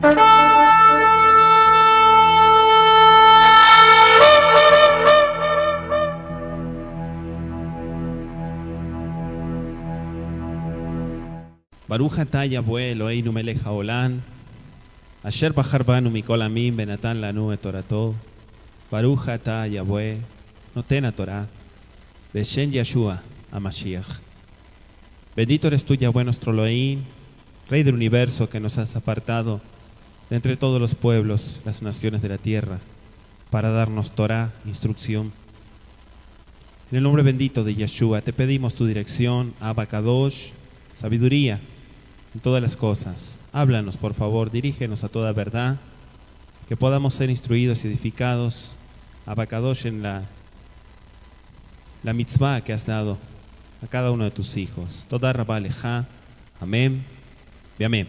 Baruch atah Yahweh Eloheinu melech haolam, asher bahar banu mikol amim benatan lanu et torato. Baruch atah Yahweh noten haTorah, beshem Yeshua HaMashiach. Bendito eres tú, Yahweh nuestro Elohim, Rey del universo, que nos has apartado de entre todos los pueblos, las naciones de la tierra, para darnos Torah, instrucción. En el nombre bendito de Yeshua te pedimos tu dirección, Abba Kadosh, sabiduría en todas las cosas. Háblanos, por favor, dirígenos a toda verdad, que podamos ser instruidos y edificados, Abba Kadosh, en la mitzvah que has dado a cada uno de tus hijos. Toda Rabá Leja, amén y amén.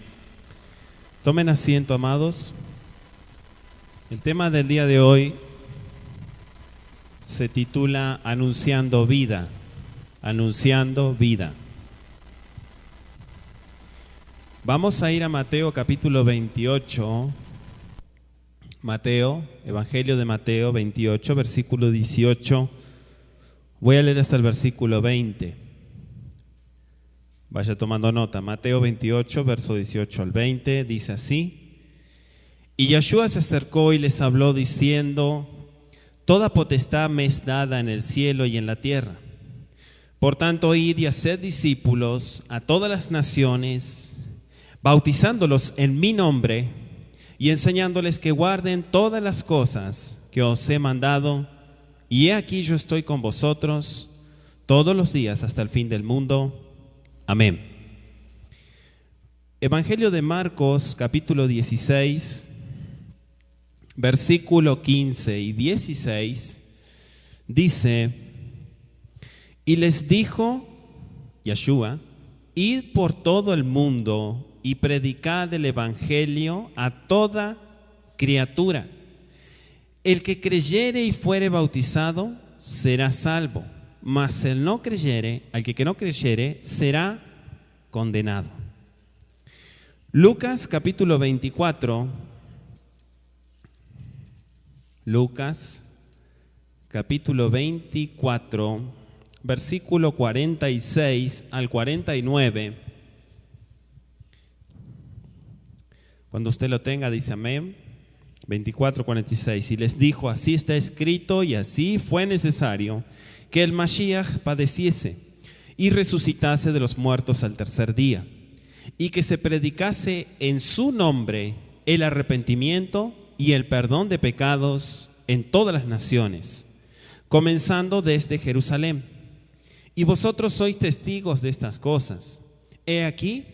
Tomen asiento, amados. El tema del día de hoy se titula Anunciando vida. Anunciando vida. Vamos a ir a Mateo capítulo 28. Mateo, Evangelio de Mateo 28, versículo 18. Voy a leer hasta el versículo 20. Vaya tomando nota. Mateo 28, verso 18 al 20, dice así: Y Yeshua se acercó y les habló diciendo: Toda potestad me es dada en el cielo y en la tierra. Por tanto, id y haced discípulos a todas las naciones, bautizándolos en mi nombre y enseñándoles que guarden todas las cosas que os he mandado. Y he aquí yo estoy con vosotros todos los días hasta el fin del mundo. Amén. Evangelio de Marcos, capítulo 16, versículo 15 y 16, dice: Y les dijo Yeshua: Id por todo el mundo y predicad el evangelio a toda criatura. El que creyere y fuere bautizado será salvo, mas el no creyere, al que no creyere, será condenado. Lucas capítulo 24. Lucas capítulo 24, versículo 46 al 49. Cuando usted lo tenga, dice amén. 24, 46. Y les dijo: Así está escrito y así fue necesario que el Mashiach padeciese y resucitase de los muertos al tercer día, y que se predicase en su nombre el arrepentimiento y el perdón de pecados en todas las naciones, comenzando desde Jerusalén. Y vosotros sois testigos de estas cosas. He aquí,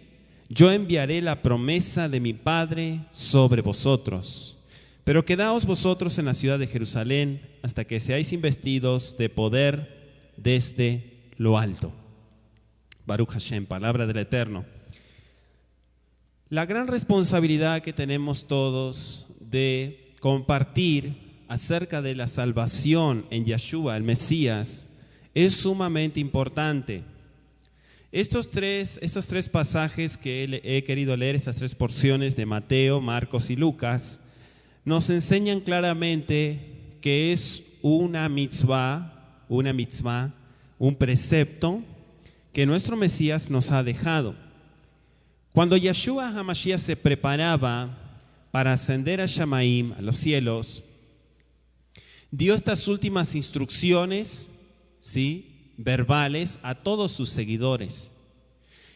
yo enviaré la promesa de mi Padre sobre vosotros. Pero quedaos vosotros en la ciudad de Jerusalén hasta que seáis investidos de poder desde lo alto. Baruch Hashem, palabra del Eterno. La gran responsabilidad que tenemos todos de compartir acerca de la salvación en Yeshua, el Mesías, es sumamente importante. Estos tres pasajes que he querido leer, estas tres porciones de Mateo, Marcos y Lucas, nos enseñan claramente que es una mitzvah, un precepto que nuestro Mesías nos ha dejado. Cuando Yeshua HaMashiach se preparaba para ascender a Shamaim, a los cielos, dio estas últimas instrucciones, ¿sí?, verbales a todos sus seguidores.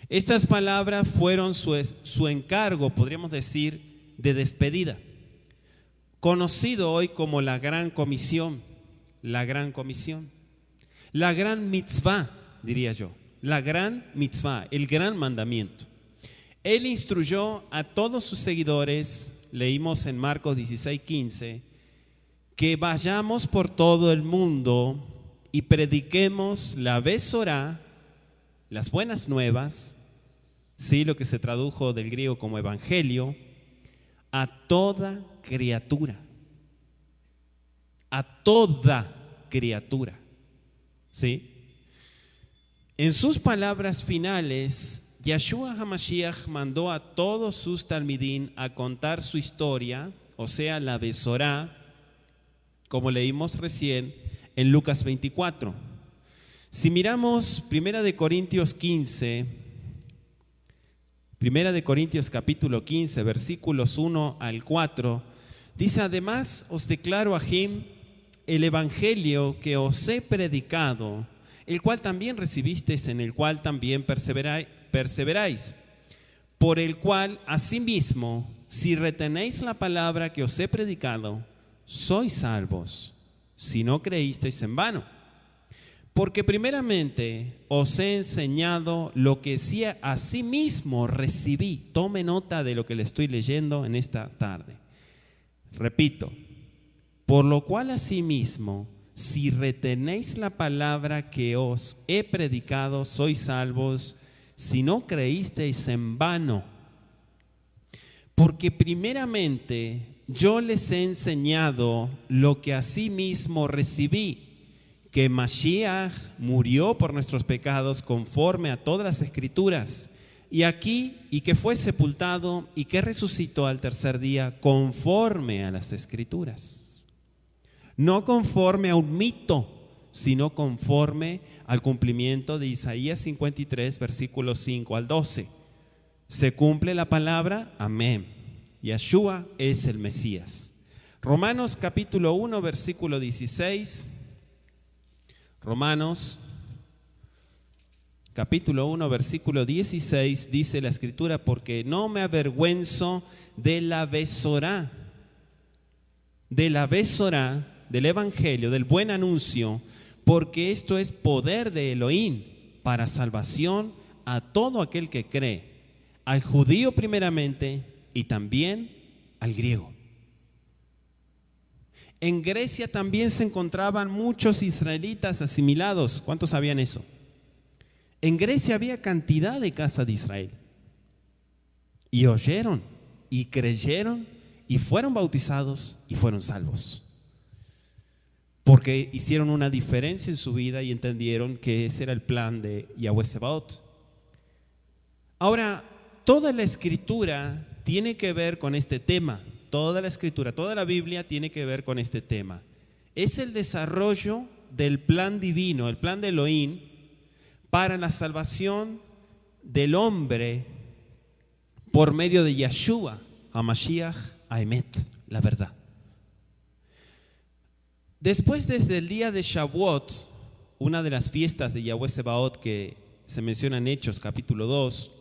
Estas palabras fueron su encargo, podríamos decir, de despedida, conocido hoy como la Gran Comisión, la Gran Mitzvah, diría yo, la Gran Mitzvah, el gran mandamiento. Él instruyó a todos sus seguidores, leímos en Marcos 16:15, que vayamos por todo el mundo y prediquemos la Besorá, las buenas nuevas, sí, lo que se tradujo del griego como evangelio, a toda criatura. A toda criatura. ¿Sí? En sus palabras finales Yeshua HaMashiach mandó a todos sus talmidín a contar su historia, o sea, la Besorá, como leímos recién en Lucas 24. Si miramos 1 de Corintios 15, 1 de Corintios capítulo 15, versículos 1 al 4, dice: además os declaro, Ahim, el evangelio que os he predicado, el cual también recibisteis, en el cual también perseveráis, por el cual asimismo, si retenéis la palabra que os he predicado, sois salvos, si no creísteis en vano. Porque primeramente os he enseñado lo que sí asimismo recibí. Tome nota de lo que le estoy leyendo en esta tarde. Repito, por lo cual asimismo, si retenéis la palabra que os he predicado, sois salvos, si no creísteis en vano. Porque primeramente yo les he enseñado lo que asimismo recibí, que Mashiach murió por nuestros pecados conforme a todas las escrituras, y que fue sepultado y que resucitó al tercer día conforme a las escrituras. No conforme a un mito, sino conforme al cumplimiento de Isaías 53, versículos 5 al 12. ¿Se cumple la palabra? Amén. Yeshua es el Mesías. Romanos capítulo 1, versículo 16. Romanos capítulo 1, versículo 16, dice la escritura: porque no me avergüenzo de la Besorá, del evangelio, del buen anuncio, porque esto es poder de Elohim para salvación a todo aquel que cree, al judío primeramente y también al griego. En Grecia también se encontraban muchos israelitas asimilados. ¿Cuántos sabían eso? En Grecia había cantidad de casa de Israel. Y oyeron, y creyeron, y fueron bautizados, y fueron salvos. Porque hicieron una diferencia en su vida y entendieron que ese era el plan de Yahweh Sebaot. Ahora, toda la escritura tiene que ver con este tema. Toda la escritura, toda la Biblia tiene que ver con este tema. Es el desarrollo del plan divino, el plan de Elohim para la salvación del hombre por medio de Yeshua, HaMashiach, HaEmet, la verdad. Después, desde el día de Shavuot, una de las fiestas de Yahweh Sebaot que se menciona en Hechos capítulo 2,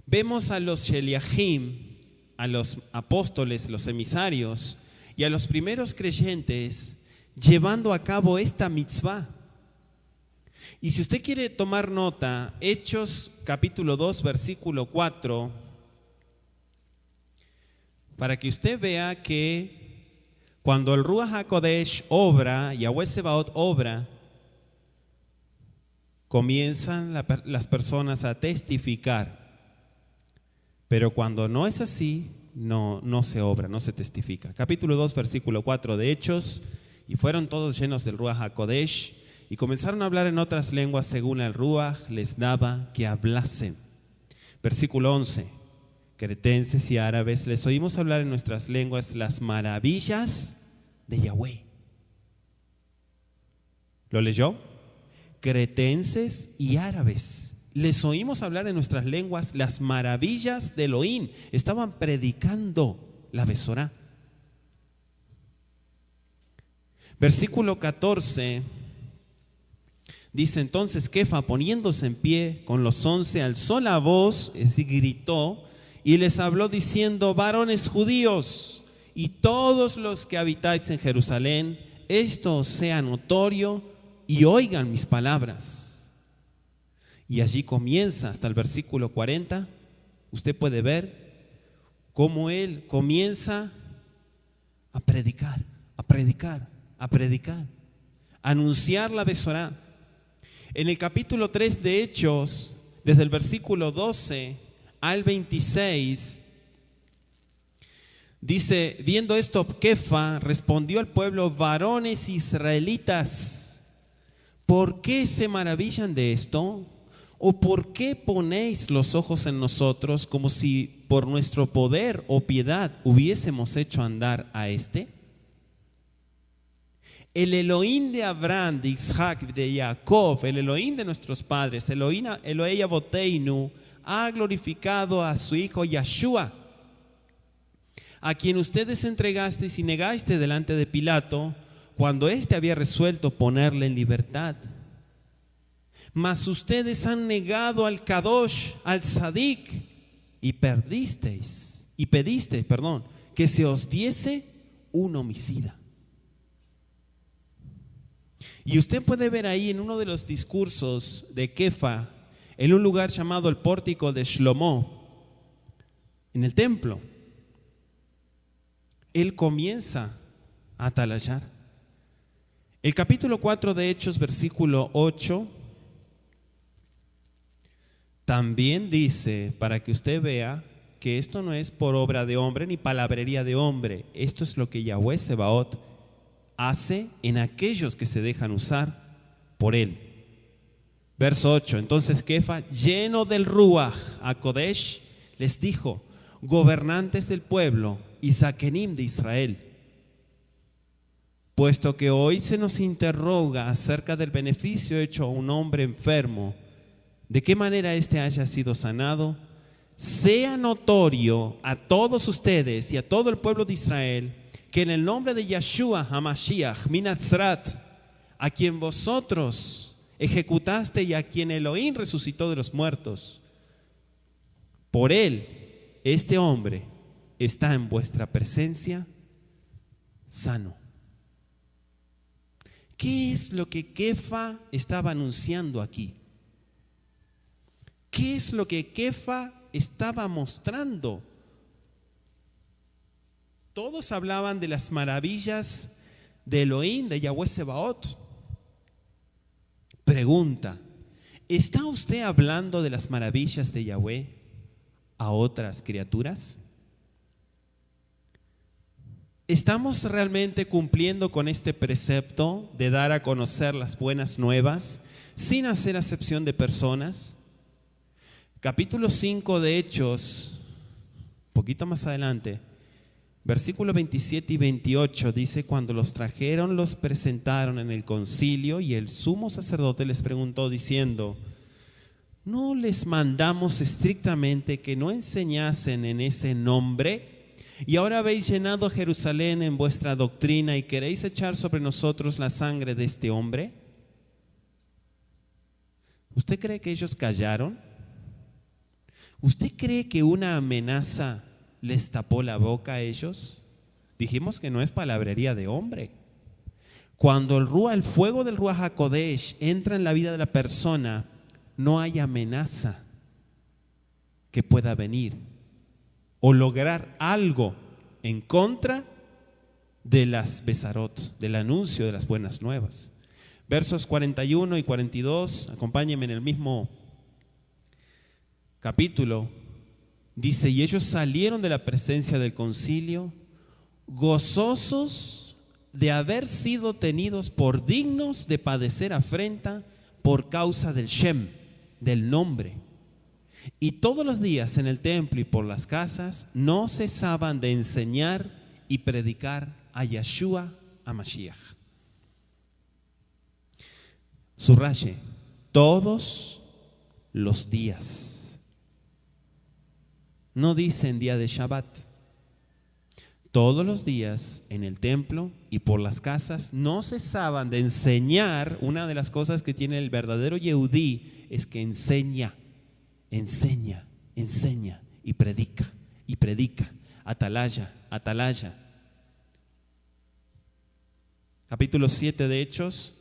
vemos a los Sheliachim, a los apóstoles, los emisarios y a los primeros creyentes llevando a cabo esta mitzvah. Y si usted quiere tomar nota, Hechos capítulo 2, versículo 4, para que usted vea que cuando el Ruach HaKodesh obra, Yahweh Sebaot obra, comienzan las personas a testificar. Pero cuando no es así, no se obra, no se testifica. Capítulo 2, versículo 4 de Hechos: y fueron todos llenos del Ruach HaKodesh, y comenzaron a hablar en otras lenguas según el Ruach les daba que hablasen. Versículo 11: cretenses y árabes les oímos hablar en nuestras lenguas las maravillas de Yahweh. ¿Lo leyó? Cretenses y árabes les oímos hablar en nuestras lenguas las maravillas de Elohim. Estaban predicando la Besorá. Versículo 14 dice: entonces Kefa, poniéndose en pie con los 11, alzó la voz, es decir, gritó, y les habló diciendo: varones judíos y todos los que habitáis en Jerusalén, esto sea notorio y oigan mis palabras. Y allí comienza hasta el versículo 40. Usted puede ver cómo él comienza a predicar, a anunciar la Besorá. En el capítulo 3 de Hechos, desde el versículo 12 al 26, dice: viendo esto, Kefa respondió al pueblo: varones israelitas, ¿por qué se maravillan de esto? ¿O por qué ponéis los ojos en nosotros como si por nuestro poder o piedad hubiésemos hecho andar a este? El Elohim de Abraham, de Isaac, de Jacob, el Elohim de nuestros padres, Elohim Aboteinu, ha glorificado a su hijo Yeshua, a quien ustedes entregasteis y negaste delante de Pilato, cuando éste había resuelto ponerle en libertad. Mas ustedes han negado al Kadosh, al Sadik, y pedisteis, que se os diese un homicida. Y usted puede ver ahí en uno de los discursos de Kefa, en un lugar llamado el pórtico de Shlomo, en el templo, él comienza a atalayar. El capítulo 4 de Hechos, versículo 8, también dice, para que usted vea que esto no es por obra de hombre ni palabrería de hombre, esto es lo que Yahweh Sebaot hace en aquellos que se dejan usar por él. Verso 8, entonces Kefa, lleno del Ruach HaKodesh, les dijo: gobernantes del pueblo y Zakenim de Israel, puesto que hoy se nos interroga acerca del beneficio hecho a un hombre enfermo, de qué manera éste haya sido sanado, sea notorio a todos ustedes y a todo el pueblo de Israel que en el nombre de Yeshua HaMashiach Minatzrat, a quien vosotros ejecutaste y a quien Elohim resucitó de los muertos, por él, este hombre está en vuestra presencia sano. ¿Qué es lo que Kefa estaba anunciando aquí? ¿Qué es lo que Kefa estaba mostrando? Todos hablaban de las maravillas de Elohim, de Yahweh Sebaot. Pregunta: ¿está usted hablando de las maravillas de Yahweh a otras criaturas? ¿Estamos realmente cumpliendo con este precepto de dar a conocer las buenas nuevas sin hacer acepción de personas? Capítulo 5 de Hechos, poquito más adelante, versículos 27 y 28 dice: cuando los trajeron, los presentaron en el concilio, y el sumo sacerdote les preguntó diciendo: ¿no les mandamos estrictamente que no enseñasen en ese nombre? Y ahora habéis llenado Jerusalén en vuestra doctrina y queréis echar sobre nosotros la sangre de este hombre. ¿Usted cree que ellos callaron? ¿Usted cree que una amenaza les tapó la boca a ellos? Dijimos que no es palabrería de hombre. Cuando el fuego del Ruach HaKodesh entra en la vida de la persona, no hay amenaza que pueda venir o lograr algo en contra de las Besarot, del anuncio de las buenas nuevas. Versos 41 y 42, acompáñenme en el mismo capítulo, dice: y ellos salieron de la presencia del concilio, gozosos de haber sido tenidos por dignos de padecer afrenta por causa del Shem, del nombre. Y todos los días en el templo y por las casas no cesaban de enseñar y predicar a Yeshua HaMashiach. Subraye: todos los días. No dice en día de Shabbat. Todos los días en el templo y por las casas no cesaban de enseñar. Una de las cosas que tiene el verdadero Yehudí es que enseña y predica, atalaya. Capítulo 7 de Hechos.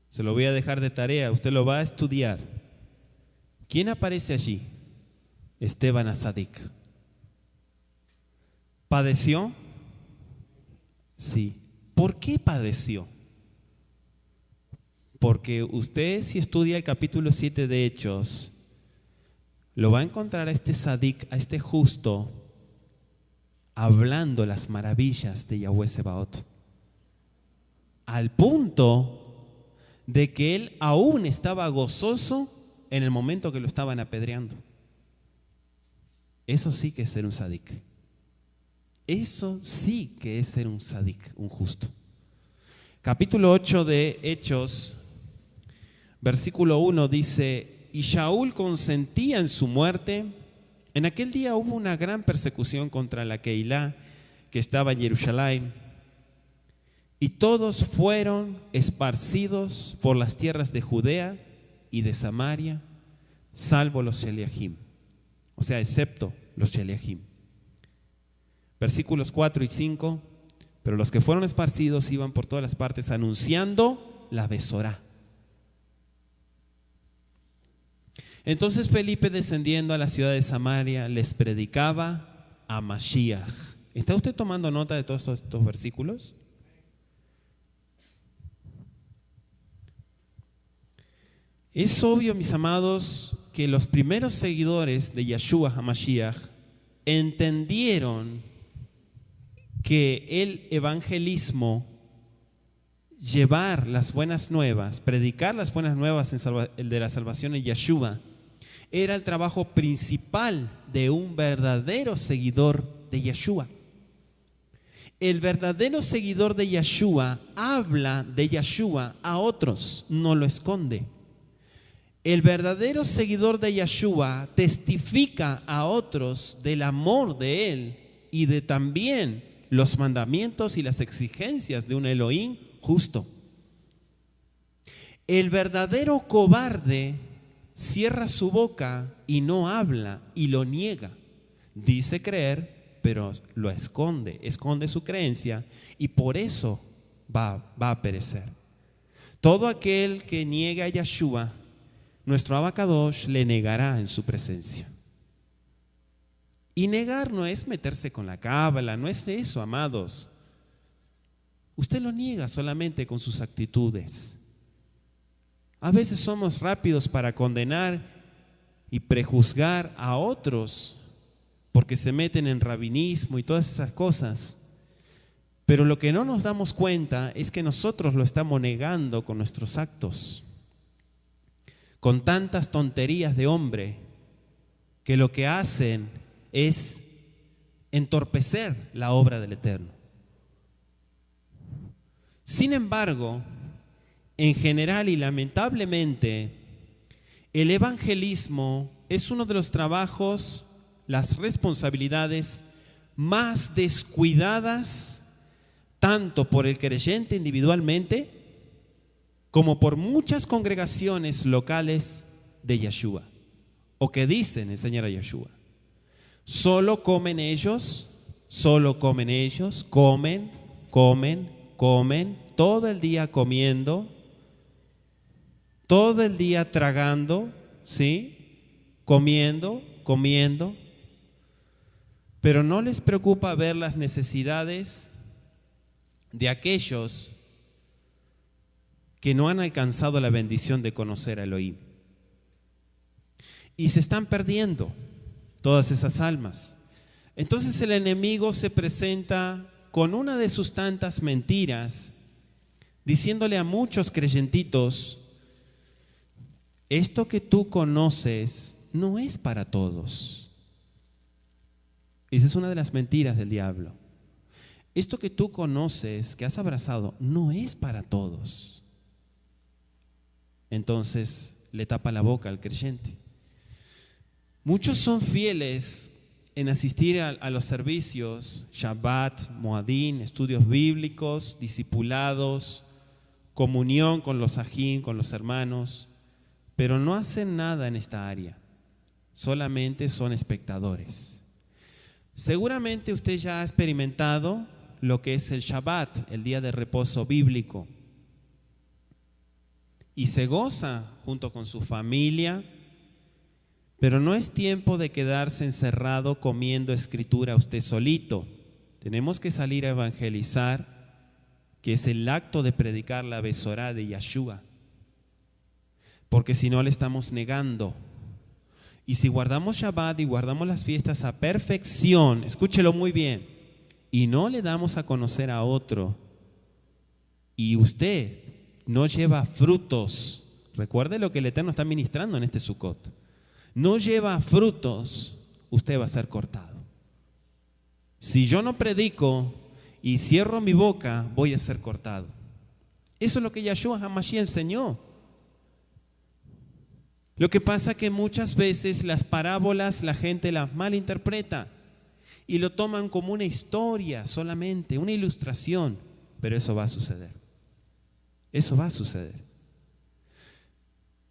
Se lo voy a dejar de tarea, usted lo va a estudiar. ¿Quién aparece allí? Esteban Azadik. ¿Padeció? Sí. ¿Por qué padeció? Porque usted, si estudia el capítulo 7 de Hechos, lo va a encontrar a este Sadik, a este justo, hablando las maravillas de Yahweh Sebaot. al punto de que él aún estaba gozoso en el momento que lo estaban apedreando. Eso sí que es ser un sadik. Eso sí que es ser un sadik, un justo. Capítulo 8 de Hechos, versículo 1 dice: y Shaul consentía en su muerte. En aquel día hubo una gran persecución contra la Keilah que estaba en Jerusalén, y todos fueron esparcidos por las tierras de Judea y de Samaria, salvo los Sheliahim, o sea, excepto los Sheliahim. Versículos 4 y 5: pero los que fueron esparcidos iban por todas las partes anunciando la Besorá. Entonces Felipe, descendiendo a la ciudad de Samaria, les predicaba a Mashiach. ¿Está usted tomando nota de todos estos versículos? Es obvio, mis amados, que los primeros seguidores de Yeshua HaMashiach entendieron que el evangelismo, llevar las buenas nuevas, predicar las buenas nuevas de la salvación en Yeshua, era el trabajo principal de un verdadero seguidor de Yeshua. El verdadero seguidor de Yeshua habla de Yeshua a otros, no lo esconde. El verdadero seguidor de Yeshua testifica a otros del amor de Él y de también los mandamientos y las exigencias de un Elohim justo. El verdadero cobarde cierra su boca y no habla y lo niega. Dice creer, pero lo esconde su creencia, y por eso va a perecer. Todo aquel que niegue a Yeshua, nuestro Abacadosh le negará en su presencia. Y negar no es meterse con la cábala, no es eso, amados. Usted lo niega solamente con sus actitudes. A veces somos rápidos para condenar y prejuzgar a otros porque se meten en rabinismo y todas esas cosas. Pero lo que no nos damos cuenta es que nosotros lo estamos negando con nuestros actos, con tantas tonterías de hombre que lo que hacen es entorpecer la obra del Eterno. Sin embargo, en general y lamentablemente, el evangelismo es uno de los trabajos, las responsabilidades más descuidadas, tanto por el creyente individualmente como por muchas congregaciones locales de Yeshua, o que dicen enseñar a Yeshua. Solo comen ellos, comen, todo el día comiendo, todo el día tragando, ¿sí? Comiendo, pero no les preocupa ver las necesidades de aquellos que no han alcanzado la bendición de conocer a Elohim. Y se están perdiendo todas esas almas. Entonces el enemigo se presenta con una de sus tantas mentiras, diciéndole a muchos creyentitos: esto que tú conoces no es para todos. Esa es una de las mentiras del diablo. Esto que tú conoces, que has abrazado, no es para todos. Entonces le tapa la boca al creyente. Muchos son fieles en asistir a los servicios, Shabbat, Moadín, estudios bíblicos, discipulados, comunión con los ajín, con los hermanos, pero no hacen nada en esta área, solamente son espectadores. Seguramente usted ya ha experimentado lo que es el Shabbat, el día de reposo bíblico, y se goza junto con su familia, pero no es tiempo de quedarse encerrado comiendo escritura usted solito. Tenemos que salir a evangelizar, que es el acto de predicar la Besorá de Yeshua, porque si no le estamos negando. Y si guardamos Shabbat y guardamos las fiestas a perfección, escúchelo muy bien, y no le damos a conocer a otro, y usted no lleva frutos, recuerde lo que el Eterno está ministrando en este Sukkot, no lleva frutos, usted va a ser cortado. Si yo no predico y cierro mi boca, voy a ser cortado. Eso es lo que Yeshua HaMashiach enseñó. Lo que pasa es que muchas veces las parábolas la gente las malinterpreta y lo toman como una historia solamente, una ilustración, pero eso va a suceder. Eso va a suceder.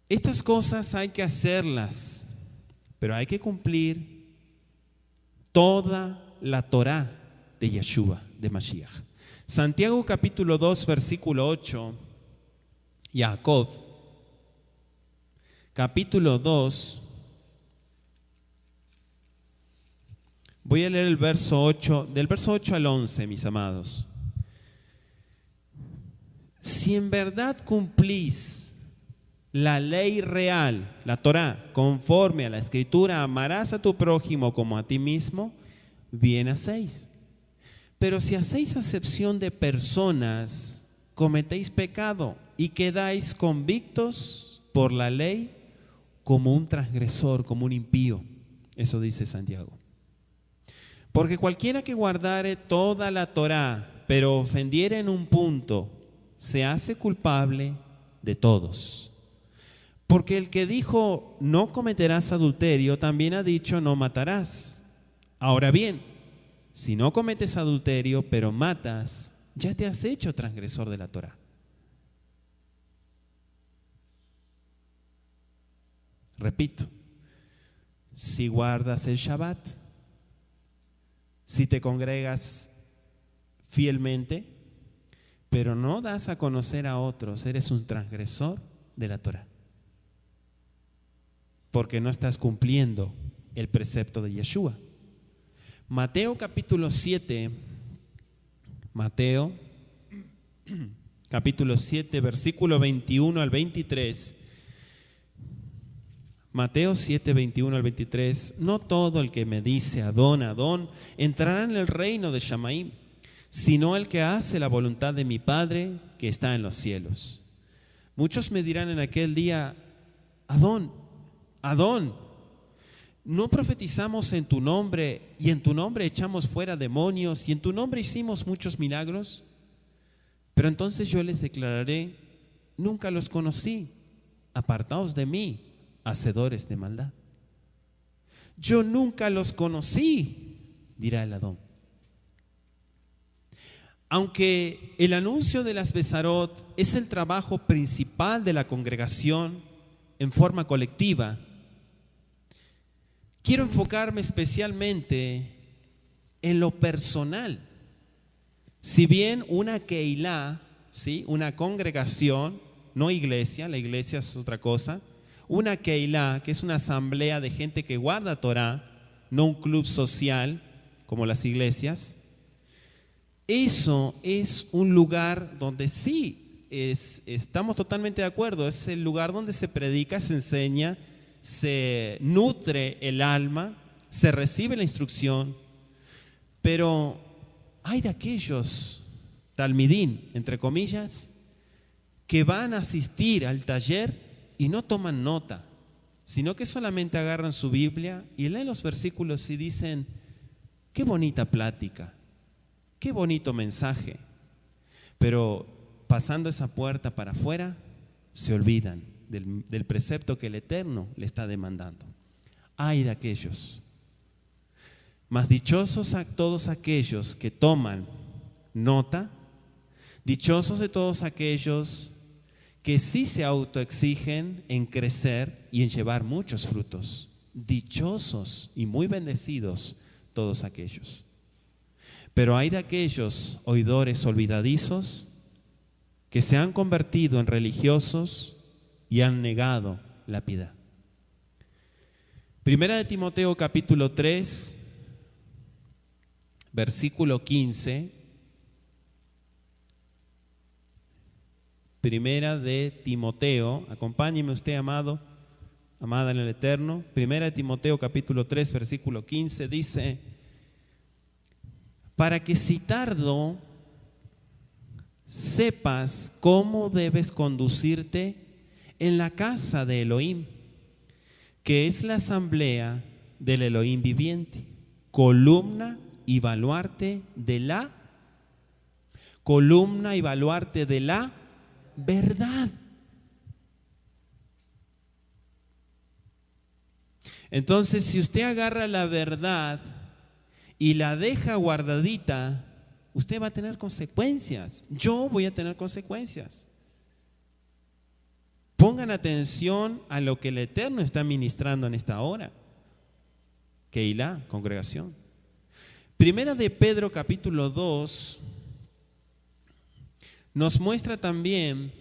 Estas cosas hay que hacerlas, pero hay que cumplir toda la Torá de Yeshua, de Mashiach. Santiago capítulo 2, versículo 8, Jacob, capítulo 2, voy a leer el verso 8, del verso 8 al 11, mis amados. Si en verdad cumplís la ley real, la Torá, conforme a la Escritura, amarás a tu prójimo como a ti mismo, bien hacéis. Pero si hacéis acepción de personas, cometéis pecado y quedáis convictos por la ley como un transgresor, como un impío. Eso dice Santiago. Porque cualquiera que guardare toda la Torá, pero ofendiere en un punto, se hace culpable de todos. Porque el que dijo no cometerás adulterio, también ha dicho no matarás. Ahora bien, si no cometes adulterio, pero matas, ya te has hecho transgresor de la Torá. Repito, si guardas el Shabbat, si te congregas fielmente, pero no das a conocer a otros, eres un transgresor de la Torá. Porque no estás cumpliendo el precepto de Yeshua. Mateo capítulo 7, Mateo capítulo 7, versículo 21 al 23. Mateo 7, 21 al 23. No todo el que me dice Adón, Adón, entrará en el reino de Shamaim, sino el que hace la voluntad de mi Padre que está en los cielos. Muchos me dirán en aquel día, Adón, Adón, ¿no profetizamos en tu nombre y en tu nombre echamos fuera demonios y en tu nombre hicimos muchos milagros? Pero entonces yo les declararé, nunca los conocí, apartaos de mí, hacedores de maldad. Yo nunca los conocí, dirá el Adón. Aunque el anuncio de las Besarot es el trabajo principal de la congregación en forma colectiva, quiero enfocarme especialmente en lo personal. Si bien una Keilah, ¿sí?, una congregación, no iglesia, la iglesia es otra cosa, una Keilah, que es una asamblea de gente que guarda Torah, no un club social como las iglesias, eso es un lugar donde sí, estamos totalmente de acuerdo, es el lugar donde se predica, se enseña, se nutre el alma, se recibe la instrucción, pero hay de aquellos talmidín, entre comillas, que van a asistir al taller y no toman nota, sino que solamente agarran su Biblia y leen los versículos y dicen, qué bonita plática, qué bonito mensaje, pero pasando esa puerta para afuera, se olvidan del precepto que el Eterno le está demandando. Ay de aquellos, mas dichosos a todos aquellos que toman nota, dichosos de todos aquellos que sí se autoexigen en crecer y en llevar muchos frutos. Dichosos y muy bendecidos todos aquellos. Pero hay de aquellos oidores olvidadizos que se han convertido en religiosos y han negado la piedad. Primera de Timoteo capítulo 3, versículo 15. Primera de Timoteo, acompáñeme usted, amado, amada en el Eterno. Primera de Timoteo capítulo 3, versículo 15 dice, para que si tardo sepas cómo debes conducirte en la casa de Elohim, que es la asamblea del Elohim viviente, columna y baluarte de la verdad. Entonces, si usted agarra la verdad y la deja guardadita, usted va a tener consecuencias. Yo voy a tener consecuencias. Pongan atención a lo que el Eterno está ministrando en esta hora. Keilah, congregación. Primera de Pedro capítulo 2 nos muestra también,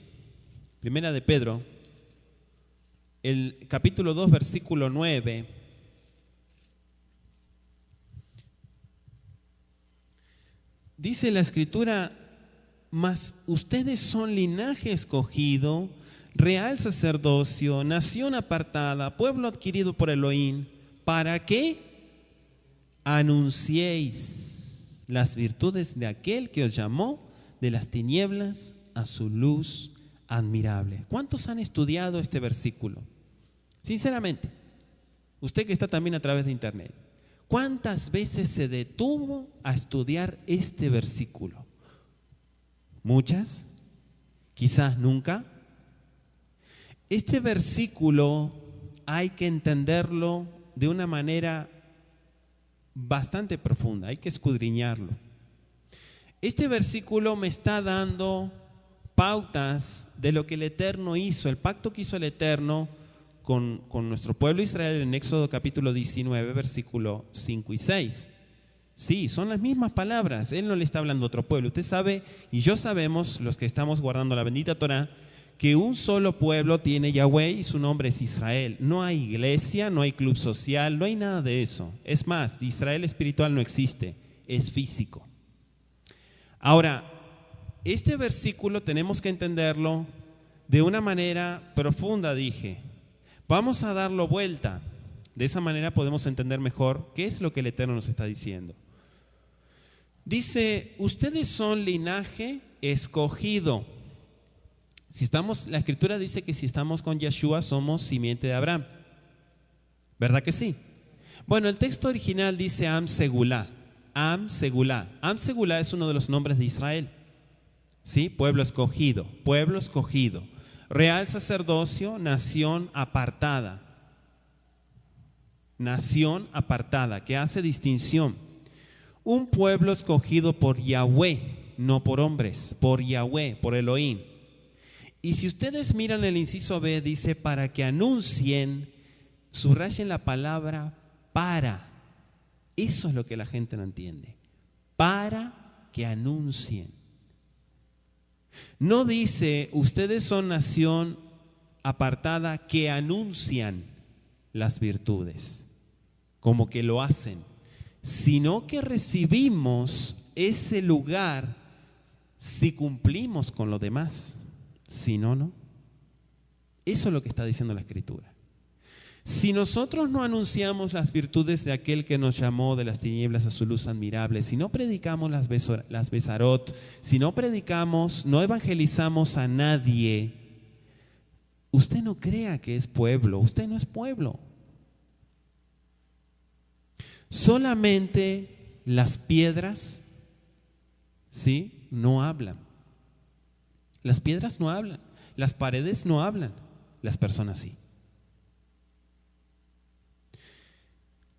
Primera de Pedro, el capítulo 2 versículo 9, dice la escritura: mas ustedes son linaje escogido, real sacerdocio, nación apartada, pueblo adquirido por Elohim, para que anunciéis las virtudes de aquel que os llamó de las tinieblas a su luz admirable. ¿Cuántos han estudiado este versículo? Sinceramente, usted que está también a través de internet, ¿cuántas veces se detuvo a estudiar este versículo? ¿Muchas? ¿Quizás nunca? Este versículo hay que entenderlo de una manera bastante profunda, hay que escudriñarlo. Este versículo me está dando pautas de lo que el Eterno hizo, el pacto que hizo el Eterno con nuestro pueblo Israel en Éxodo capítulo 19, versículo 5 y 6. Sí, son las mismas palabras, Él no le está hablando a otro pueblo. Usted sabe, y yo sabemos, los que estamos guardando la bendita Torah, que un solo pueblo tiene Yahweh y su nombre es Israel. No hay iglesia, no hay club social, no hay nada de eso. Es más, Israel espiritual no existe, es físico. Ahora, este versículo tenemos que entenderlo de una manera profunda, dije. Vamos a darlo vuelta. De esa manera podemos entender mejor qué es lo que el Eterno nos está diciendo. Dice, ustedes son linaje escogido. La escritura dice que si estamos con Yeshua somos simiente de Abraham. ¿Verdad que sí? Bueno, el texto original dice Am Segulá. Am Segulá. Am Segulá es uno de los nombres de Israel. ¿Sí? Pueblo escogido, real sacerdocio, nación apartada. Nación apartada, que hace distinción. Un pueblo escogido por Yahweh, no por hombres, por Yahweh, por Elohim. Y si ustedes miran el inciso B, dice para que anuncien, subrayen la palabra para. Eso es lo que la gente no entiende. Para que anuncien. No dice, ustedes son nación apartada que anuncian las virtudes, como que lo hacen, sino que recibimos ese lugar si cumplimos con lo demás. Si no, no. Eso es lo que está diciendo la escritura. Si nosotros no anunciamos las virtudes de aquel que nos llamó de las tinieblas a su luz admirable, si no predicamos las besarot, si no predicamos, no evangelizamos a nadie, usted no crea que es pueblo, usted no es pueblo. Solamente las piedras, ¿sí?, no hablan. Las piedras no hablan, las paredes no hablan, las personas sí.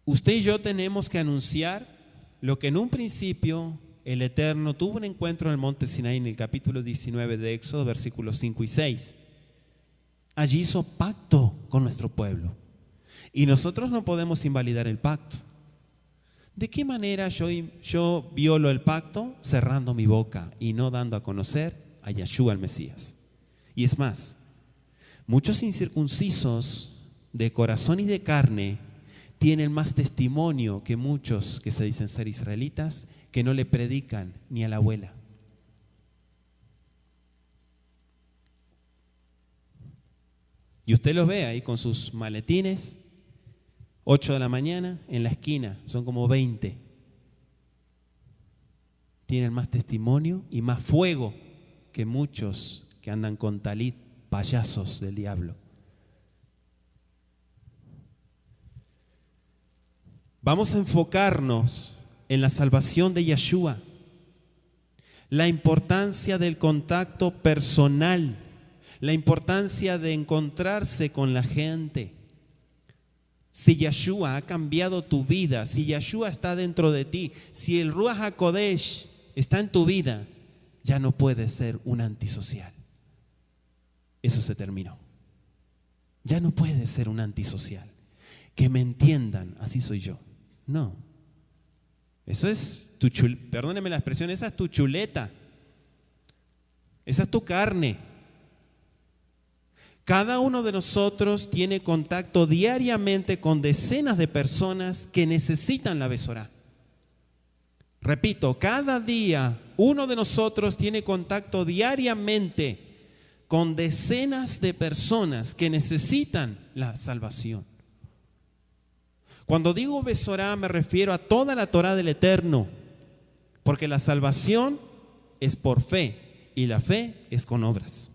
Usted y yo tenemos que anunciar lo que en un principio el Eterno tuvo un encuentro en el monte Sinaí en el capítulo 19 de Éxodo, versículos 5 y 6. Allí hizo pacto con nuestro pueblo y nosotros no podemos invalidar el pacto. ¿De qué manera yo violo el pacto? Cerrando mi boca y no dando a conocer a Yeshua el Mesías. Y es más, muchos incircuncisos de corazón y de carne tienen más testimonio que muchos que se dicen ser israelitas, que no le predican ni a la abuela. Y usted los ve ahí con sus maletines, 8 de la mañana, en la esquina, son como 20. Tienen más testimonio y más fuego que muchos que andan con talit, payasos del diablo. Vamos a enfocarnos en la salvación de Yeshua, la importancia del contacto personal, la importancia de encontrarse con la gente. Si Yeshua ha cambiado tu vida, si Yeshua está dentro de ti, si el Ruach HaKodesh está en tu vida, ya no puedes ser un antisocial. Eso se terminó. Ya no puedes ser un antisocial. Que me entiendan, así soy yo. No. Eso es tu perdóneme la expresión, esa es tu chuleta. Esa es tu carne. Cada uno de nosotros tiene contacto diariamente con decenas de personas que necesitan la Besorá. Repito, cada día uno de nosotros tiene contacto diariamente con decenas de personas que necesitan la salvación. Cuando digo Besorá me refiero a toda la Torá del Eterno, porque la salvación es por fe y la fe es con obras.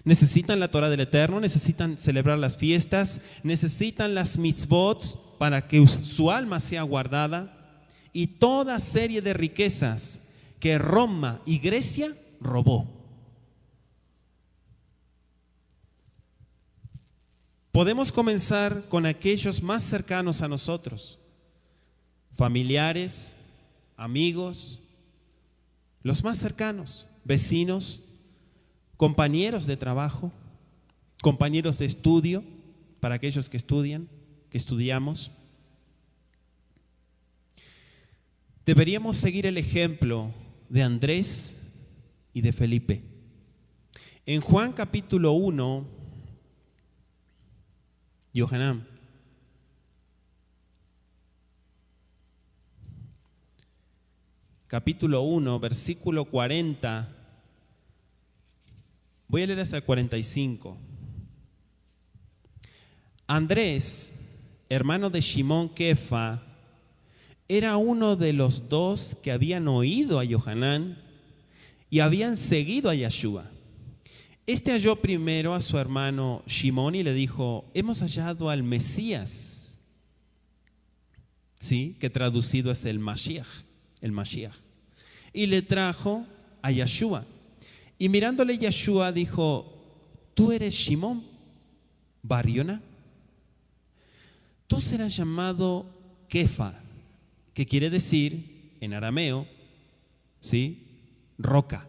Necesitan la Torá del Eterno, necesitan celebrar las fiestas, necesitan las mitzvot para que su alma sea guardada y toda serie de riquezas que Roma y Grecia robó. Podemos comenzar con aquellos más cercanos a nosotros, familiares, amigos, los más cercanos, vecinos, compañeros de trabajo, compañeros de estudio, para aquellos que estudian, que estudiamos. Deberíamos seguir el ejemplo de Andrés y de Felipe. En Juan capítulo 1, Yohanan, capítulo 1, versículo 40, voy a leer hasta el 45. Andrés, hermano de Shimón Kefa, era uno de los dos que habían oído a Yohanan y habían seguido a Yeshua. Este halló primero a su hermano Shimón y le dijo: hemos hallado al Mesías, ¿sí? Que traducido es el Mashiach, y le trajo a Yeshua. Y mirándole Yeshua dijo: tú eres Shimón bar Yoná, tú serás llamado Kefa, que quiere decir en arameo, ¿sí? Roca.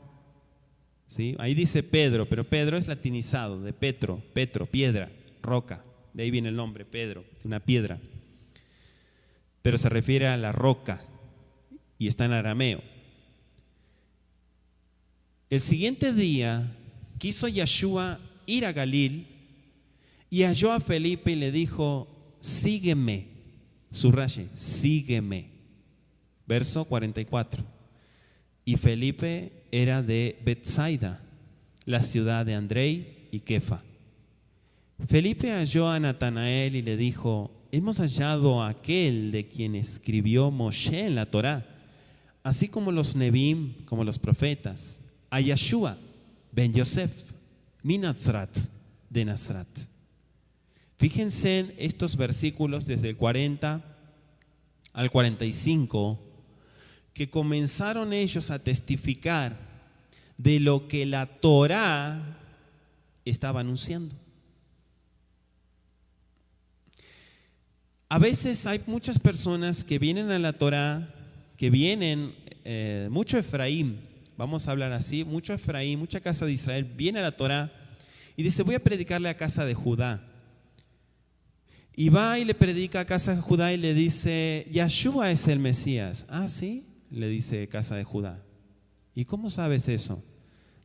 ¿Sí? Ahí dice Pedro, pero Pedro es latinizado de Petro, piedra, roca. De ahí viene el nombre, Pedro, una piedra. Pero se refiere a la roca y está en arameo. El siguiente día quiso Yeshua ir a Galil y halló a Felipe y le dijo: sígueme. Subraye, sígueme. Verso 44. Y Felipe era de Betsaida, la ciudad de Andrei y Kefa. Felipe halló a Natanael y le dijo: hemos hallado a aquel de quien escribió Moshe en la Torá, así como los Nebim, como los profetas, a Yeshua ben Yosef, mi Nazrat, de Nazrat. Fíjense en estos versículos desde el 40 al 45, que comenzaron ellos a testificar de lo que la Torá estaba anunciando. A veces hay muchas personas que vienen a la Torá, que vienen, mucho Efraín, vamos a hablar así, mucho Efraín, mucha casa de Israel, viene a la Torá y dice: voy a predicarle a casa de Judá. Y va y le predica a casa de Judá y le dice: Yeshua es el Mesías. Ah, ¿sí? Le dice casa de Judá. ¿Y cómo sabes eso?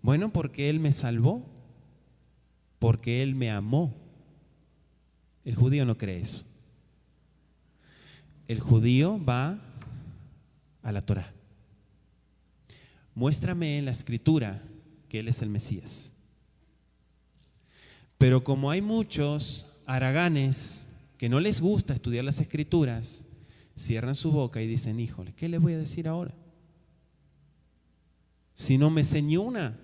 Bueno, porque Él me salvó, porque Él me amó. El judío no cree eso. El judío va a la Torá. Muéstrame en la escritura que Él es el Mesías. Pero como hay muchos haraganes que no les gusta estudiar las escrituras, cierran su boca y dicen: híjole, ¿qué les voy a decir ahora? si no me sé ni una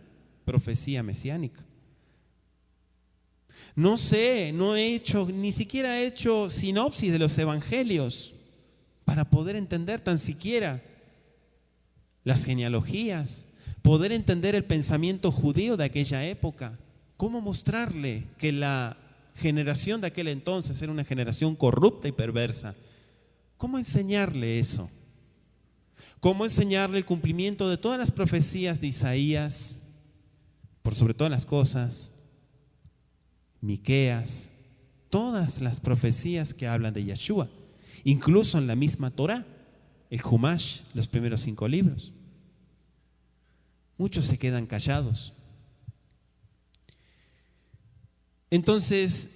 profecía mesiánica? No sé, ni siquiera he hecho sinopsis de los evangelios para poder entender tan siquiera las genealogías, poder entender el pensamiento judío de aquella época. ¿Cómo mostrarle que la generación de aquel entonces era una generación corrupta y perversa? ¿Cómo enseñarle eso? ¿Cómo enseñarle el cumplimiento de todas las profecías de Isaías, por sobre todas las cosas, Miqueas, todas las profecías que hablan de Yeshua, incluso en la misma Torá, el Humash, los primeros 5 libros? Muchos se quedan callados. Entonces,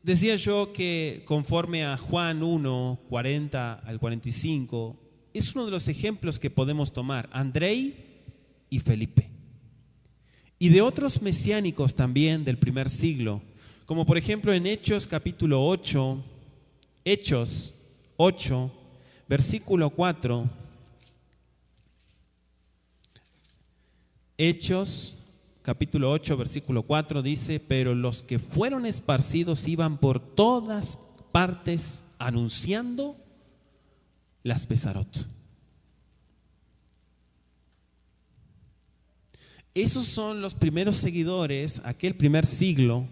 decía yo que conforme a Juan 1, 40 al 45, es uno de los ejemplos que podemos tomar, Andrei y Felipe. Y de otros mesiánicos también del primer siglo, como por ejemplo en Hechos capítulo 8, Hechos 8, versículo 4. Hechos capítulo 8, versículo 4 dice: pero los que fueron esparcidos iban por todas partes anunciando las Besarot. Esos son los primeros seguidores, aquel primer siglo,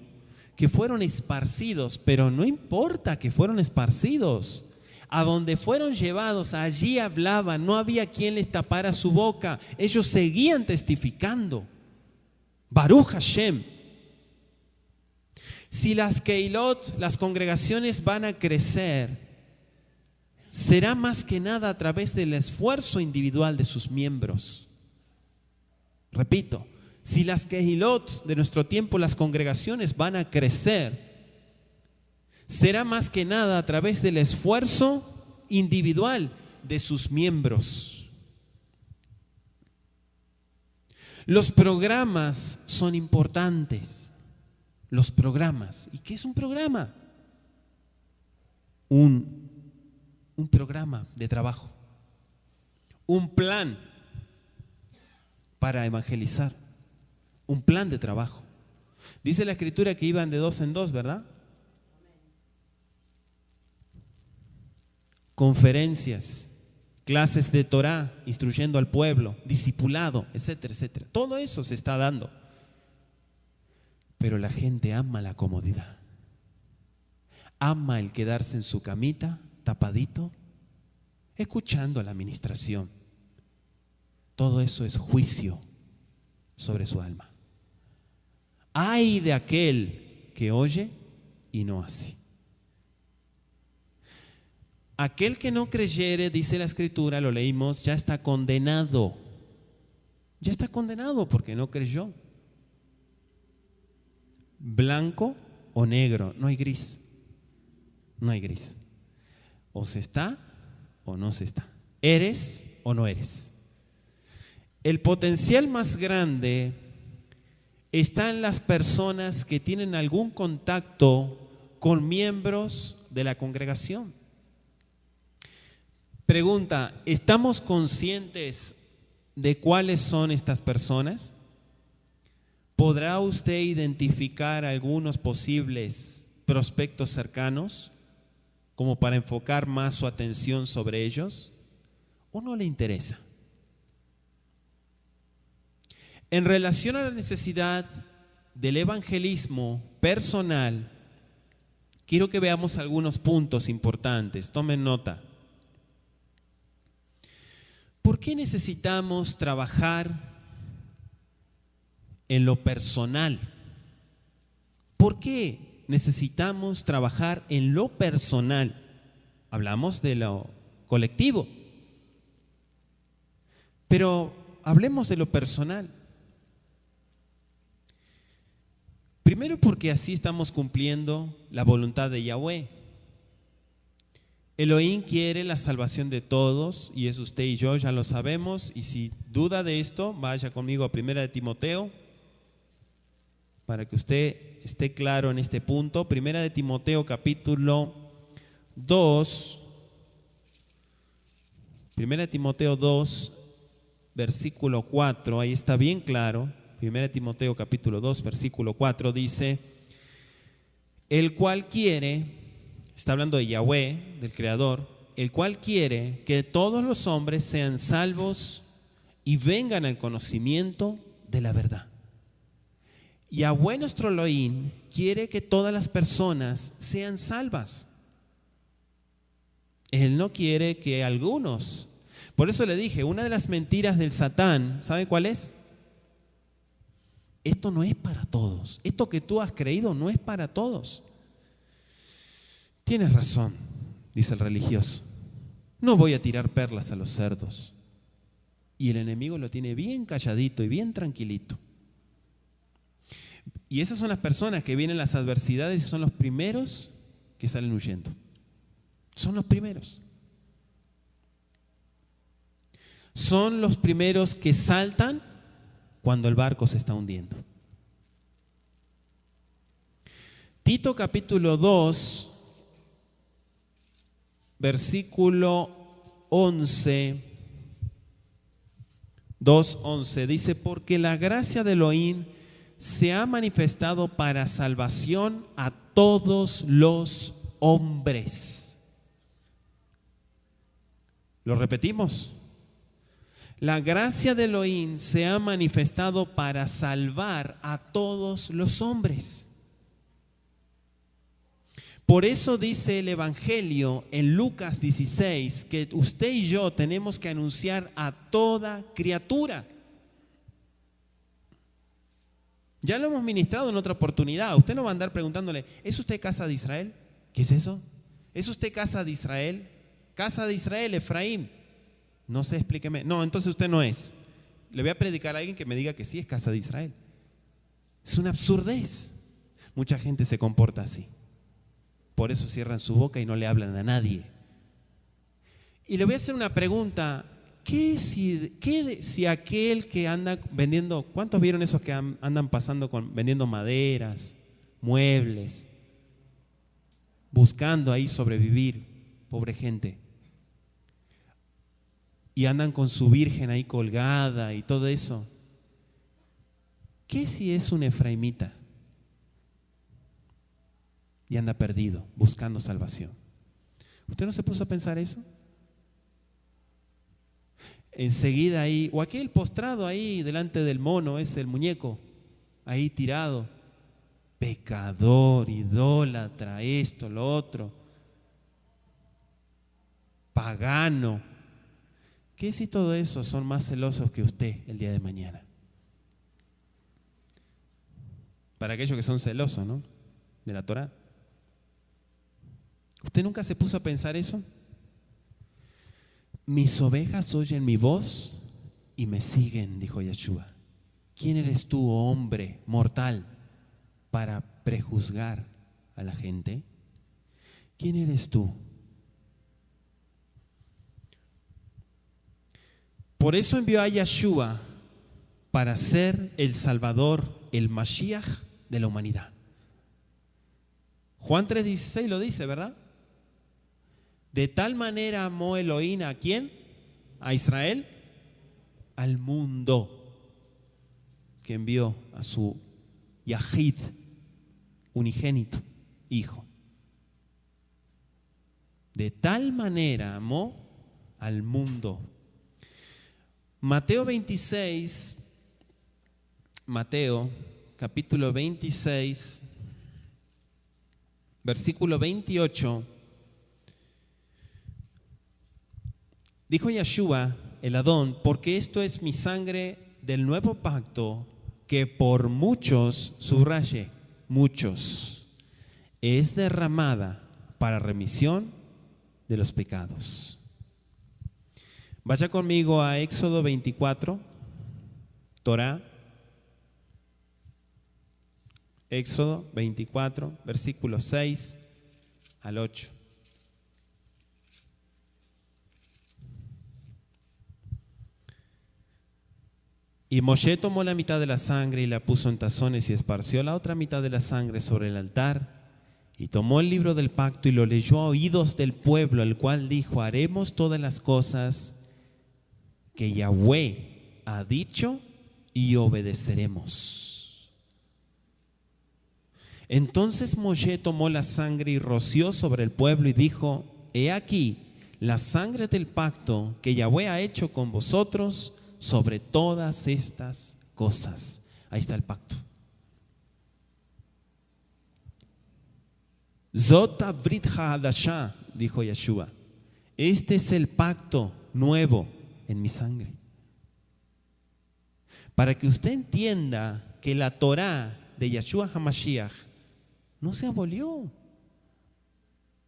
que fueron esparcidos, pero no importa que fueron esparcidos. A donde fueron llevados, allí hablaban, no había quien les tapara su boca. Ellos seguían testificando. Baruch Hashem. Si las Keilot, las congregaciones van a crecer, será más que nada a través del esfuerzo individual de sus miembros. Repito, si las Keilot de nuestro tiempo, las congregaciones van a crecer, será más que nada a través del esfuerzo individual de sus miembros. Los programas son importantes. Los programas. ¿Y qué es un programa? Un programa de trabajo. Un plan para evangelizar. Un plan de trabajo. Dice la Escritura que iban de 2 en 2, ¿verdad? Conferencias, clases de Torá, instruyendo al pueblo, discipulado, etcétera, etcétera. Todo eso se está dando. Pero la gente ama la comodidad. Ama el quedarse en su camita, tapadito, escuchando la administración. Todo eso es juicio sobre su alma. Ay de aquel que oye y no hace. Aquel que no creyere, dice la Escritura, lo leímos, ya está condenado. Ya está condenado porque no creyó. Blanco o negro, no hay gris. No hay gris. O se está o no se está. Eres o no eres. El potencial más grande está en las personas que tienen algún contacto con miembros de la congregación. Pregunta, ¿estamos conscientes de cuáles son estas personas? ¿Podrá usted identificar algunos posibles prospectos cercanos como para enfocar más su atención sobre ellos? ¿O no le interesa? En relación a la necesidad del evangelismo personal, quiero que veamos algunos puntos importantes. Tomen nota. ¿Por qué necesitamos trabajar en lo personal? ¿Por qué necesitamos trabajar en lo personal? Hablamos de lo colectivo, pero hablemos de lo personal. Primero porque así estamos cumpliendo la voluntad de Yahweh. Elohim quiere la salvación de todos y es usted y yo, ya lo sabemos. Y si duda de esto, vaya conmigo a 1 de Timoteo para que usted esté claro en este punto. 1 de Timoteo capítulo 2. 1 de Timoteo 2, versículo 4, ahí está bien claro. 1 Timoteo capítulo 2, versículo 4 dice: el cual quiere, está hablando de Yahweh, del Creador, el cual quiere que todos los hombres sean salvos y vengan al conocimiento de la verdad. Yahweh nuestro Elohim quiere que todas las personas sean salvas. Él no quiere que algunos. Por eso le dije, una de las mentiras del Satán, ¿sabe cuál es? Esto no es para todos. Esto que tú has creído no es para todos. Tienes razón, dice el religioso. No voy a tirar perlas a los cerdos. Y el enemigo lo tiene bien calladito y bien tranquilito. Y esas son las personas que vienen las adversidades y son los primeros que salen huyendo. Son los primeros. Son los primeros que saltan cuando el barco se está hundiendo. Tito capítulo 2, versículo 11, 2:11 dice: porque la gracia de Elohim se ha manifestado para salvación a todos los hombres. ¿Lo repetimos? La gracia de Elohim se ha manifestado para salvar a todos los hombres. Por eso dice el Evangelio en Lucas 16 que usted y yo tenemos que anunciar a toda criatura. Ya lo hemos ministrado en otra oportunidad. Usted no va a andar preguntándole: ¿es usted casa de Israel? ¿Qué es eso? ¿Es usted casa de Israel? Casa de Israel, Efraín. No sé, explíqueme. No, entonces usted no es. Le voy a predicar a alguien que me diga que sí es casa de Israel. Es una absurdez. Mucha gente se comporta así. Por eso cierran su boca y no le hablan a nadie. Y le voy a hacer una pregunta. ¿Qué si aquel que anda vendiendo, cuántos vieron esos que andan pasando vendiendo maderas, muebles, buscando ahí sobrevivir, pobre gente? Y andan con su virgen ahí colgada y todo eso. ¿Qué si es un efraimita y anda perdido, buscando salvación? ¿Usted no se puso a pensar eso? Enseguida ahí, o aquel postrado ahí delante del mono, es el muñeco, ahí tirado, pecador, idólatra, esto, lo otro, pagano. ¿Qué si todo eso son más celosos que usted el día de mañana? Para aquellos que son celosos, ¿no? De la Torá. ¿Usted nunca se puso a pensar eso? Mis ovejas oyen mi voz y me siguen, dijo Yeshua. ¿Quién eres tú, hombre mortal, para prejuzgar a la gente? ¿Quién eres tú? Por eso envió a Yeshua para ser el Salvador, el Mashiach de la humanidad. Juan 3:16 lo dice, ¿verdad? De tal manera amó Elohim ¿a quién? A Israel, al mundo, que envió a su Yahid, unigénito, hijo. De tal manera amó al mundo. Mateo 26, Mateo capítulo 26, versículo 28. Dijo Yeshua, el Adón: porque esto es mi sangre del nuevo pacto, que por muchos, subraye, muchos, es derramada para remisión de los pecados. Vaya conmigo a Éxodo 24, Torá. Éxodo 24, versículos 6 al 8. Y Moshe tomó la mitad de la sangre y la puso en tazones y esparció la otra mitad de la sangre sobre el altar. Y tomó el libro del pacto y lo leyó a oídos del pueblo, el cual dijo: haremos todas las cosas que Yahweh ha dicho y obedeceremos. Entonces Moshe tomó la sangre y roció sobre el pueblo y dijo: he aquí la sangre del pacto que Yahweh ha hecho con vosotros sobre todas estas cosas. Ahí está el pacto. Zot habrit ha'adashah, dijo Yeshua. Este es el pacto nuevo en mi sangre. Para que usted entienda que la Torá de Yeshua HaMashiach no se abolió.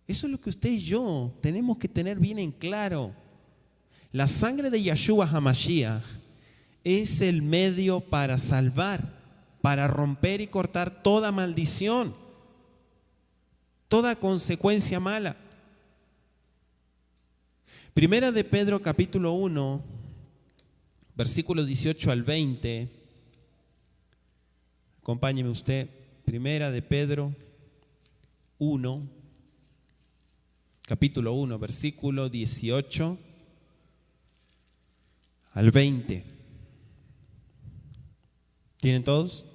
Eso es lo que usted y yo tenemos que tener bien en claro. La sangre de Yeshua HaMashiach es el medio para salvar, para romper y cortar toda maldición, toda consecuencia mala. Primera de Pedro capítulo 1, versículos 18 al 20. Acompáñeme usted. Primera de Pedro 1, capítulo 1, versículo 18 al 20. ¿Tienen todos?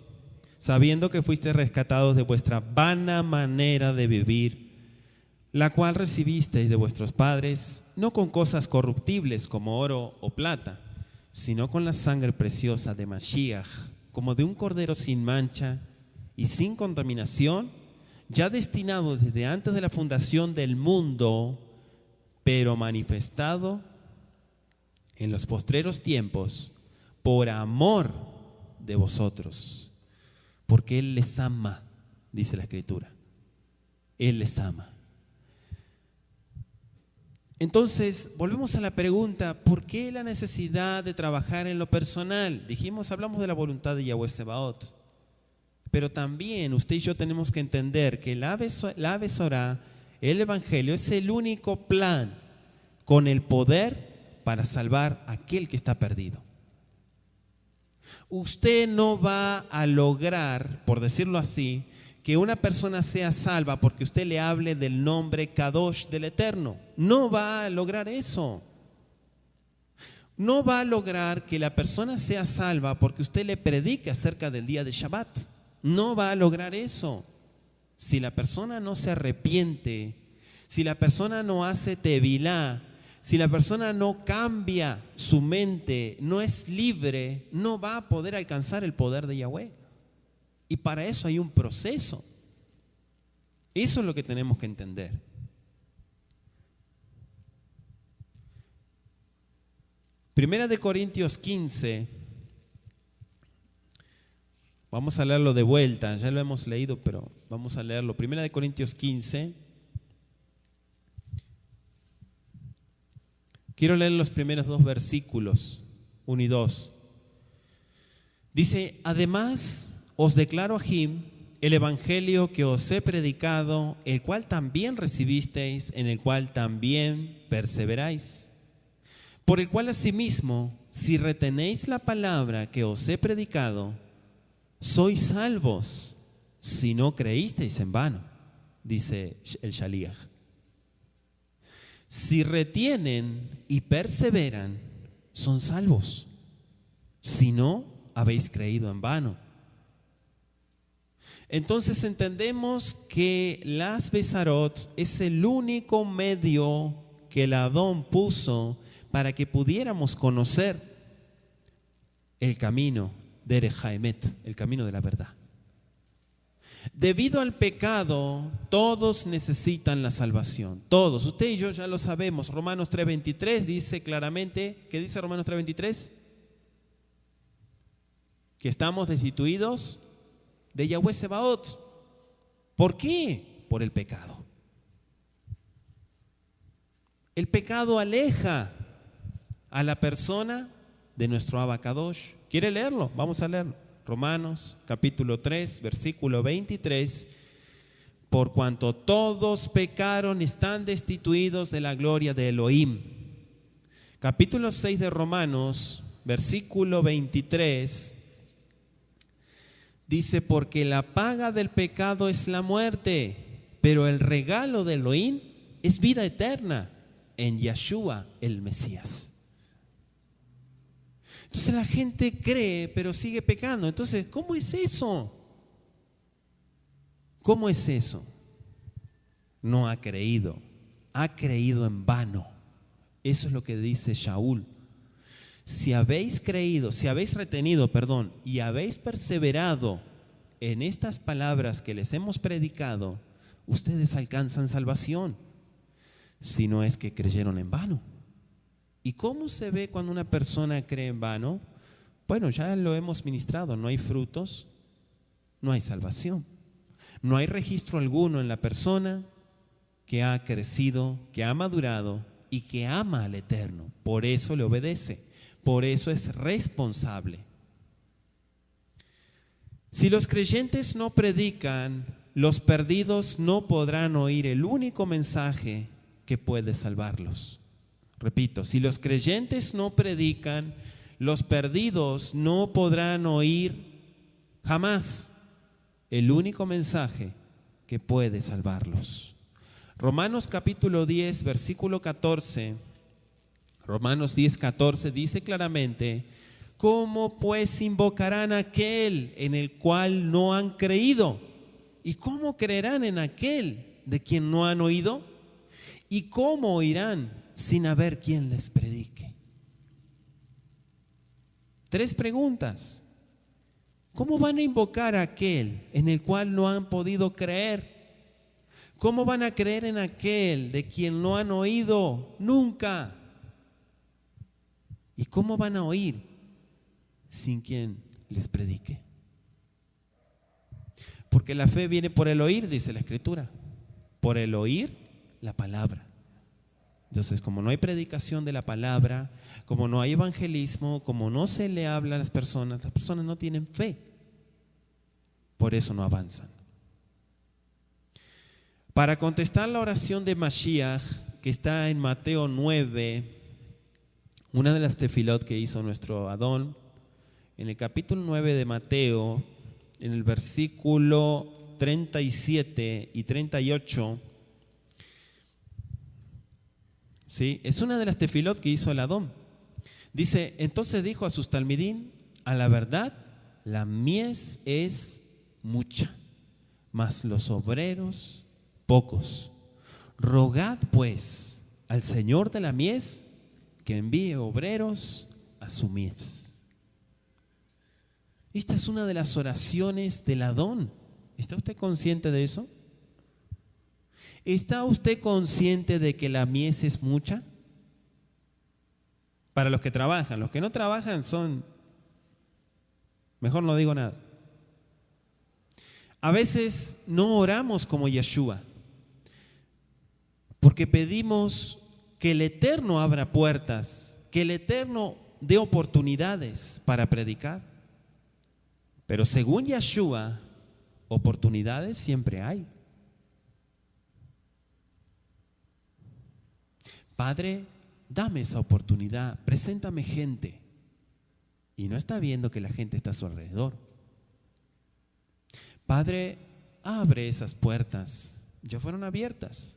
Sabiendo que fuisteis rescatados de vuestra vana manera de vivir, la cual recibisteis de vuestros padres, no con cosas corruptibles como oro o plata, sino con la sangre preciosa de Mashiach, como de un cordero sin mancha y sin contaminación, ya destinado desde antes de la fundación del mundo, pero manifestado en los postreros tiempos por amor de vosotros, porque Él les ama, dice la Escritura. Él les ama. Entonces, volvemos a la pregunta: ¿por qué la necesidad de trabajar en lo personal? Hablamos de la voluntad de Yahweh Sebaot, pero también usted y yo tenemos que entender que la Ave Sorá, el Evangelio, es el único plan con el poder para salvar a aquel que está perdido. Usted no va a lograr, por decirlo así, que una persona sea salva porque usted le hable del nombre Kadosh del Eterno. No va a lograr eso. No va a lograr que la persona sea salva porque usted le predique acerca del día de Shabbat. No va a lograr eso. Si la persona no se arrepiente, si la persona no hace tevilá, si la persona no cambia su mente, no es libre, no va a poder alcanzar el poder de Yahweh. Y para eso hay un proceso. Eso es lo que tenemos que entender. Primera de Corintios 15. Vamos a leerlo de vuelta. Ya lo hemos leído, pero vamos a leerlo. Primera de Corintios 15. Quiero leer los primeros dos versículos, 1 y 2. Dice: además os declaro, Ajim, el evangelio que os he predicado, el cual también recibisteis, en el cual también perseveráis, por el cual asimismo, si retenéis la palabra que os he predicado, sois salvos, si no creísteis en vano, dice el Shaliach. Si retienen y perseveran, son salvos, si no, habéis creído en vano. Entonces entendemos que las Besarot es el único medio que el Adón puso para que pudiéramos conocer el camino de Derech HaEmet, el camino de la verdad. Debido al pecado, todos necesitan la salvación. Todos. Usted y yo ya lo sabemos. Romanos 3:23 dice claramente, ¿qué dice Romanos 3:23? Que estamos destituidos de Yahweh Sebaot. ¿Por qué? Por el pecado. El pecado aleja a la persona de nuestro Abba Kadosh. ¿Quiere leerlo? Vamos a leerlo. Romanos capítulo 3, versículo 23. Por cuanto todos pecaron, están destituidos de la gloria de Elohim. Capítulo 6 de Romanos, versículo 23. Dice: porque la paga del pecado es la muerte, pero el regalo de Elohim es vida eterna en Yeshua el Mesías. Entonces la gente cree, pero sigue pecando. Entonces, ¿cómo es eso? ¿Cómo es eso? No ha creído en vano. Eso es lo que dice Shaul. Si habéis creído, si habéis retenido, y habéis perseverado en estas palabras que les hemos predicado, ustedes alcanzan salvación. Si no es que creyeron en vano. ¿Y cómo se ve cuando una persona cree en vano? Bueno, ya lo hemos ministrado, no hay frutos, no hay salvación. No hay registro alguno en la persona que ha crecido, que ha madurado y que ama al Eterno. Por eso le obedece, por eso es responsable. Si los creyentes no predican, los perdidos no podrán oír el único mensaje que puede salvarlos. Repito, si los creyentes no predican, los perdidos no podrán oír jamás el único mensaje que puede salvarlos. Romanos capítulo 10, versículo 14, Romanos 10, 14 dice claramente: ¿cómo pues invocarán a aquel en el cual no han creído? ¿Y cómo creerán en aquel de quien no han oído? ¿Y cómo oirán sin haber quien les predique? 3 preguntas. ¿Cómo van a invocar a aquel en el cual no han podido creer? ¿Cómo van a creer en aquel de quien no han oído nunca? ¿Y cómo van a oír sin quien les predique? Porque la fe viene por el oír, dice la Escritura. Por el oír la palabra. Entonces, como no hay predicación de la palabra, como no hay evangelismo, como no se le habla a las personas no tienen fe. Por eso no avanzan. Para contestar la oración de Mashiach, que está en Mateo 9, una de las tefilot que hizo nuestro Adón, en el capítulo 9 de Mateo, en el versículo 37 y 38, ¿sí? Es una de las tefilot que hizo el Adón. Dice: entonces dijo a sus talmidín: a la verdad, la mies es mucha, mas los obreros pocos. Rogad pues al Señor de la mies que envíe obreros a su mies. Esta es una de las oraciones del Adón. ¿Está usted consciente de eso? ¿Está usted consciente de que la mies es mucha? Para los que trabajan. Los que no trabajan son... Mejor no digo nada. A veces no oramos como Yeshua, porque pedimos que el Eterno abra puertas, que el Eterno dé oportunidades para predicar. Pero según Yeshua, oportunidades siempre hay. Padre, dame esa oportunidad, preséntame gente. Y no está viendo que la gente está a su alrededor. Padre, abre esas puertas, ya fueron abiertas.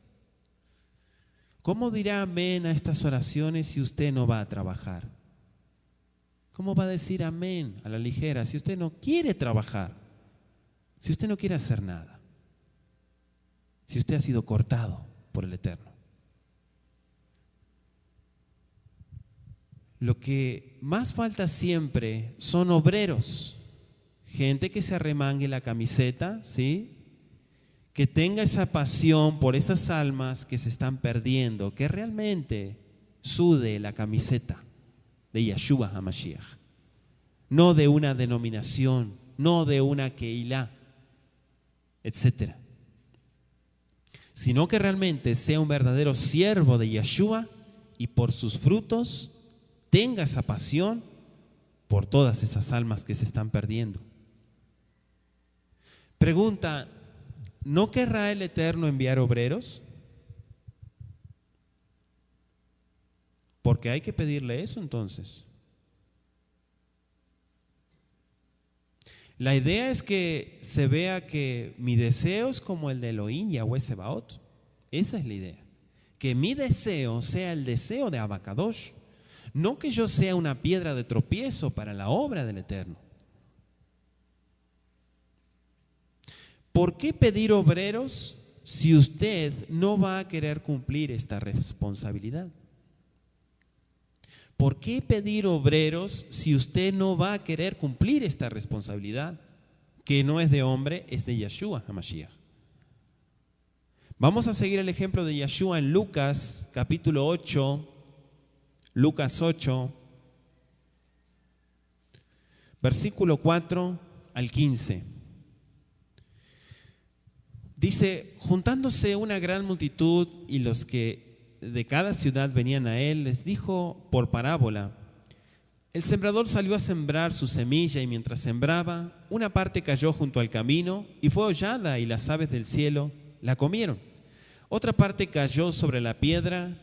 ¿Cómo dirá amén a estas oraciones si usted no va a trabajar? ¿Cómo va a decir amén a la ligera si usted no quiere trabajar? Si usted no quiere hacer nada. Si usted ha sido cortado por el Eterno. Lo que más falta siempre son obreros. Gente que se arremangue la camiseta, ¿sí? Que tenga esa pasión por esas almas que se están perdiendo, que realmente sude la camiseta de Yeshua HaMashiach, no de una denominación, no de una Keilah, etc. Sino que realmente sea un verdadero siervo de Yeshua y por sus frutos tenga esa pasión por todas esas almas que se están perdiendo. Pregunta: ¿no querrá el Eterno enviar obreros? Porque hay que pedirle eso entonces. La idea es que se vea que mi deseo es como el de Elohim, Yahweh Sebaot. Esa es la idea. Que mi deseo sea el deseo de Abacadosh. no que yo sea una piedra de tropiezo para la obra del Eterno. ¿Por qué pedir obreros si usted no va a querer cumplir esta responsabilidad? ¿Por qué pedir obreros si usted no va a querer cumplir esta responsabilidad? Que no es de hombre, es de Yeshua HaMashiach. Vamos a seguir el ejemplo de Yeshua en Lucas capítulo 8, Lucas 8, versículo 4 al 15. Dice, juntándose una gran multitud y los que de cada ciudad venían a él, les dijo por parábola: el sembrador salió a sembrar su semilla y mientras sembraba, una parte cayó junto al camino y fue hollada y las aves del cielo la comieron. Otra parte cayó sobre la piedra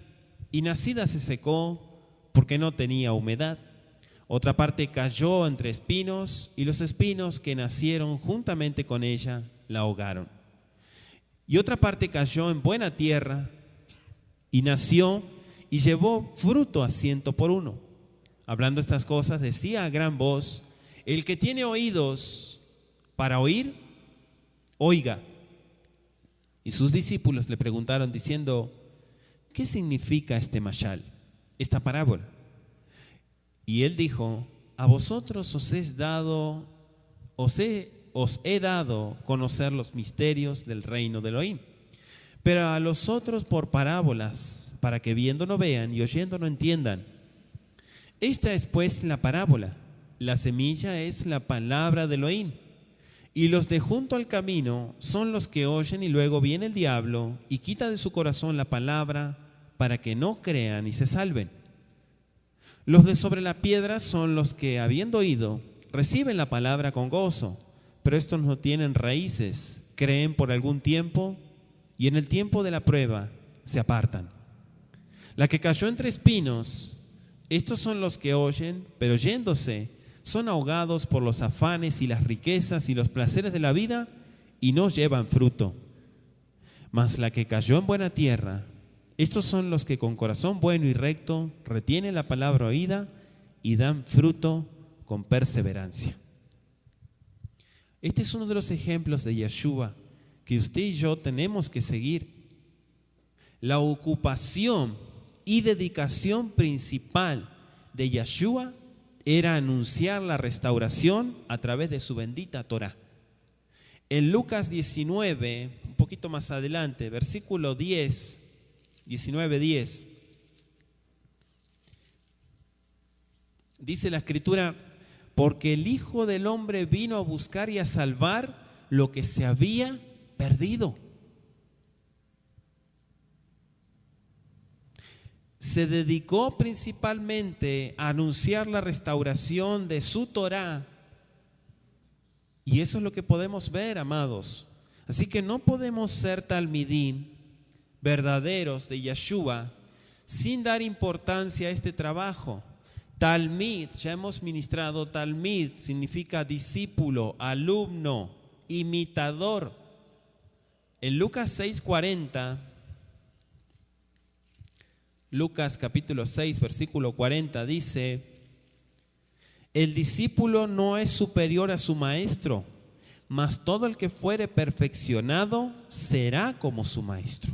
y nacida se secó porque no tenía humedad. Otra parte cayó entre espinos y los espinos que nacieron juntamente con ella la ahogaron. Y otra parte cayó en buena tierra y nació y llevó fruto a 100 por 1. Hablando estas cosas, decía a gran voz: el que tiene oídos para oír, oiga. Y sus discípulos le preguntaron diciendo: ¿qué significa este mashal, esta parábola? Y él dijo: a vosotros os he dado conocer los misterios del reino de Elohim, pero a los otros por parábolas, para que viendo no vean y oyendo no entiendan. Esta es pues la parábola. La semilla es la palabra de Elohim, y los de junto al camino son los que oyen y luego viene el diablo y quita de su corazón la palabra para que no crean y se salven. Los de sobre la piedra son los que, habiendo oído, reciben la palabra con gozo, pero estos no tienen raíces, creen por algún tiempo y en el tiempo de la prueba se apartan. La que cayó entre espinos, estos son los que oyen, pero yéndose, son ahogados por los afanes y las riquezas y los placeres de la vida y no llevan fruto. Mas la que cayó en buena tierra, estos son los que con corazón bueno y recto retienen la palabra oída y dan fruto con perseverancia. Este es uno de los ejemplos de Yeshua que usted y yo tenemos que seguir. La ocupación y dedicación principal de Yeshua era anunciar la restauración a través de su bendita Torá. En Lucas 19, un poquito más adelante, versículo 10, 19:10, dice la Escritura: porque el Hijo del Hombre vino a buscar y a salvar lo que se había perdido. Se dedicó principalmente a anunciar la restauración de su Torá. Y eso es lo que podemos ver, amados. Así que no podemos ser talmidín, verdaderos de Yeshua, sin dar importancia a este trabajo. Talmid, ya hemos ministrado, talmid significa discípulo, alumno, imitador. En Lucas 6:40, Lucas capítulo 6, versículo 40 dice: el discípulo no es superior a su maestro, mas todo el que fuere perfeccionado será como su maestro.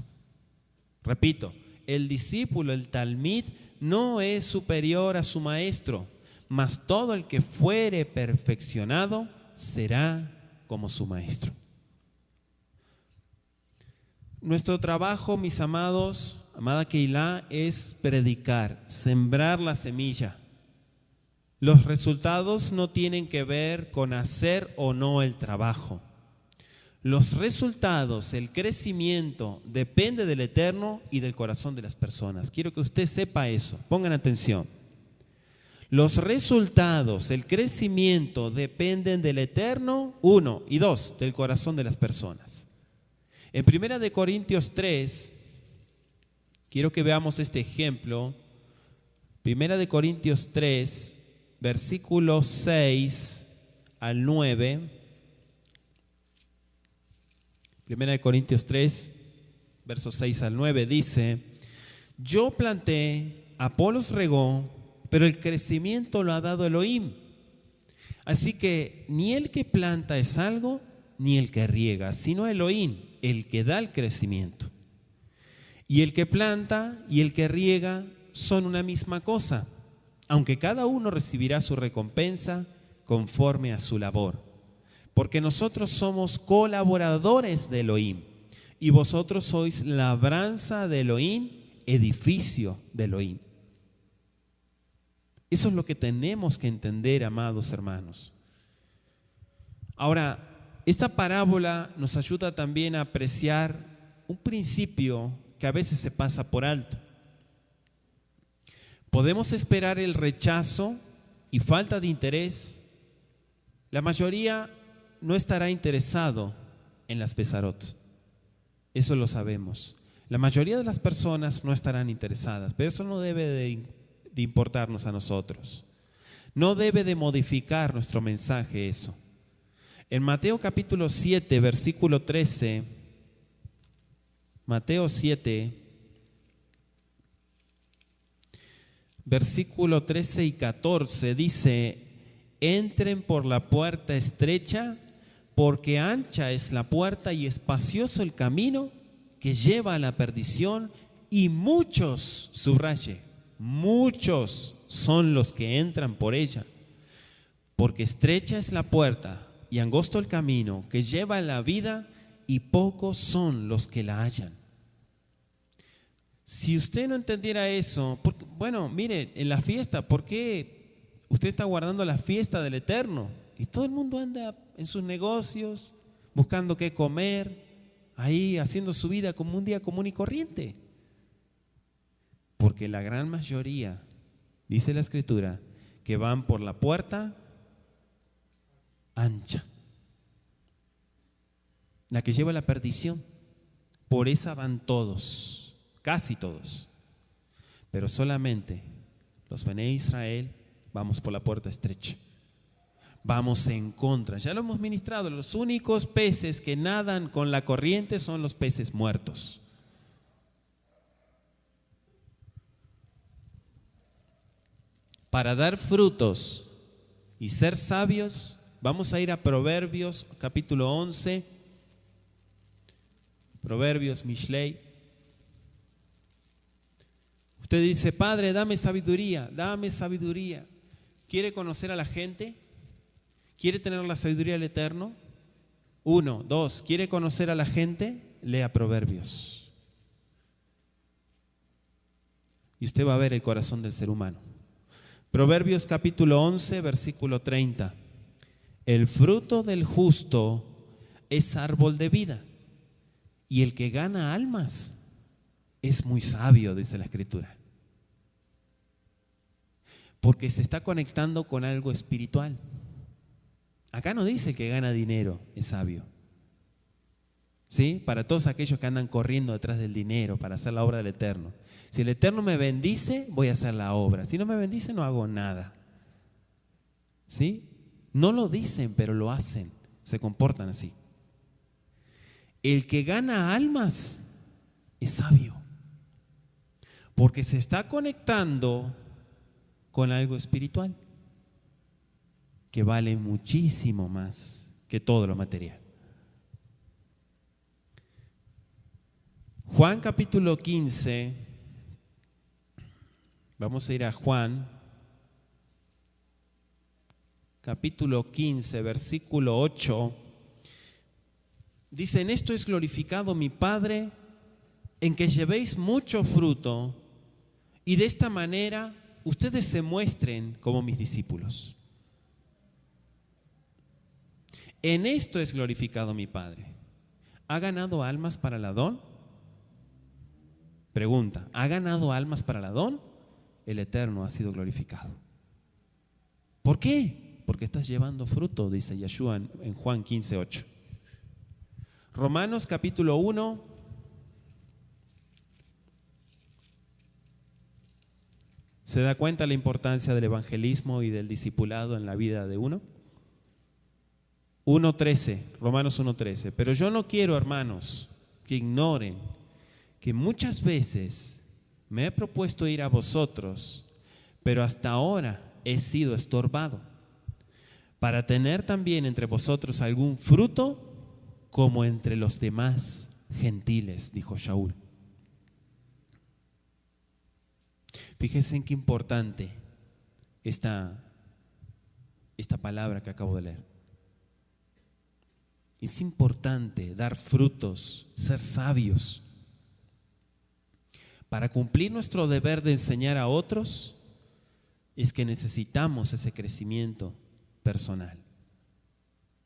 Repito, el discípulo, el talmid, no es superior a su maestro, mas todo el que fuere perfeccionado será como su maestro. Nuestro trabajo, mis amados, amada Keilah, es predicar, sembrar la semilla. Los resultados no tienen que ver con hacer o no el trabajo. Los resultados, el crecimiento, depende del Eterno y del corazón de las personas. Quiero que usted sepa eso. Pongan atención. Los resultados, el crecimiento, dependen del Eterno, 1, y 2, del corazón de las personas. En 1 Corintios 3, quiero que veamos este ejemplo. 1 Corintios 3, versículos 6 al 9. 1 Corintios 3, versos 6 al 9 dice: yo planté, Apolos regó, pero el crecimiento lo ha dado Elohim. Así que ni el que planta es algo, ni el que riega, sino Elohim, el que da el crecimiento. Y el que planta y el que riega son una misma cosa, aunque cada uno recibirá su recompensa conforme a su labor. Porque nosotros somos colaboradores de Elohim, y vosotros sois labranza de Elohim, edificio de Elohim. Eso es lo que tenemos que entender, amados hermanos. Ahora, esta parábola nos ayuda también a apreciar un principio que a veces se pasa por alto. Podemos esperar el rechazo y falta de interés. La mayoría no estará interesado en las Pesarot. Eso lo sabemos. La mayoría de las personas no estarán interesadas, pero eso no debe de importarnos a nosotros. No debe de modificar nuestro mensaje eso. En Mateo capítulo 7, versículo 13, Mateo 7, versículo 13 y 14 dice: entren por la puerta estrecha, porque ancha es la puerta y espacioso el camino que lleva a la perdición, y muchos, subraye, muchos son los que entran por ella. Porque estrecha es la puerta y angosto el camino que lleva a la vida, y pocos son los que la hallan. Si usted no entendiera eso, bueno, mire, en la fiesta, ¿por qué usted está guardando la fiesta del Eterno? Y todo el mundo anda en sus negocios, buscando qué comer, ahí haciendo su vida como un día común y corriente. Porque la gran mayoría, dice la Escritura, que van por la puerta ancha, la que lleva a la perdición. Por esa van todos, casi todos. Pero solamente los Bené Israel vamos por la puerta estrecha. Vamos en contra. Ya lo hemos ministrado. Los únicos peces que nadan con la corriente son los peces muertos. Para dar frutos y ser sabios, vamos a ir a Proverbios capítulo 11. Proverbios, Mishlei. Usted dice: Padre, dame sabiduría, dame sabiduría. ¿Quiere conocer a la gente? ¿Quiere tener la sabiduría del Eterno? 1, 2, ¿quiere conocer a la gente? Lea Proverbios. Y usted va a ver el corazón del ser humano. Proverbios capítulo 11, versículo 30. El fruto del justo es árbol de vida, y el que gana almas es muy sabio, dice la Escritura. Porque se está conectando con algo espiritual. Acá no dice que gana dinero es sabio. ¿Sí? Para todos aquellos que andan corriendo detrás del dinero para hacer la obra del Eterno. Si el Eterno me bendice, voy a hacer la obra. Si no me bendice, no hago nada. ¿Sí? No lo dicen, pero lo hacen. Se comportan así. El que gana almas es sabio, porque se está conectando con algo espiritual que vale muchísimo más que todo lo material. Juan capítulo 15, vamos a ir a Juan capítulo 15, versículo 8. Dice: en esto es glorificado mi Padre, en que llevéis mucho fruto, y de esta manera ustedes se muestren como mis discípulos. En esto es glorificado mi Padre. ¿Ha ganado almas para el Adón? Pregunta: ¿ha ganado almas para el Adón? El Eterno ha sido glorificado. ¿Por qué? Porque estás llevando fruto, dice Yeshua en Juan 15, 8. Romanos capítulo 1. ¿Se da cuenta la importancia del evangelismo y del discipulado en la vida de uno? 1:13, Romanos 1:13. Pero yo no quiero, hermanos, que ignoren que muchas veces me he propuesto ir a vosotros, pero hasta ahora he sido estorbado, para tener también entre vosotros algún fruto como entre los demás gentiles, dijo Shaul. Fíjense en qué importante esta palabra que acabo de leer. Es importante dar frutos, ser sabios. Para cumplir nuestro deber de enseñar a otros, es que necesitamos ese crecimiento personal.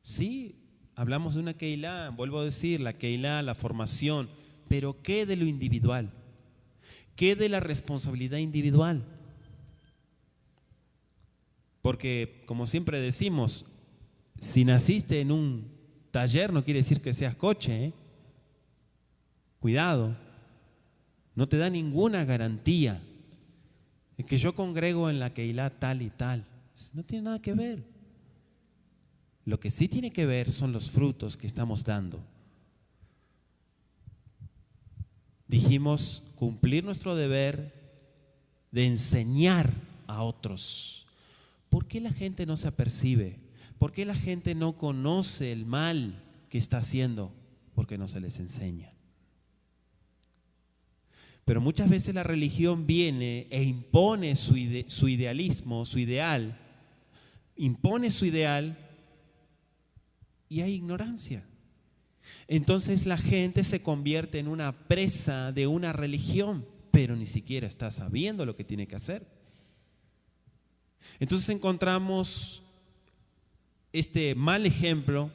Sí, hablamos de una Keilah, vuelvo a decir, la Keilah, la formación, pero ¿qué de lo individual? ¿Qué de la responsabilidad individual? Porque, como siempre decimos, si naciste en un taller no quiere decir que seas coche, ¿eh? Cuidado, no te da ninguna garantía de que yo congrego en la Keilah tal y tal. No tiene nada que ver. Lo que sí tiene que ver son los frutos que estamos dando. Dijimos cumplir nuestro deber de enseñar a otros. ¿Por qué la gente no se apercibe? ¿Por qué la gente no conoce el mal que está haciendo? Porque no se les enseña. Pero muchas veces la religión viene e impone su idealismo, su ideal, impone su ideal y hay ignorancia. Entonces la gente se convierte en una presa de una religión, pero ni siquiera está sabiendo lo que tiene que hacer. Entonces encontramos este mal ejemplo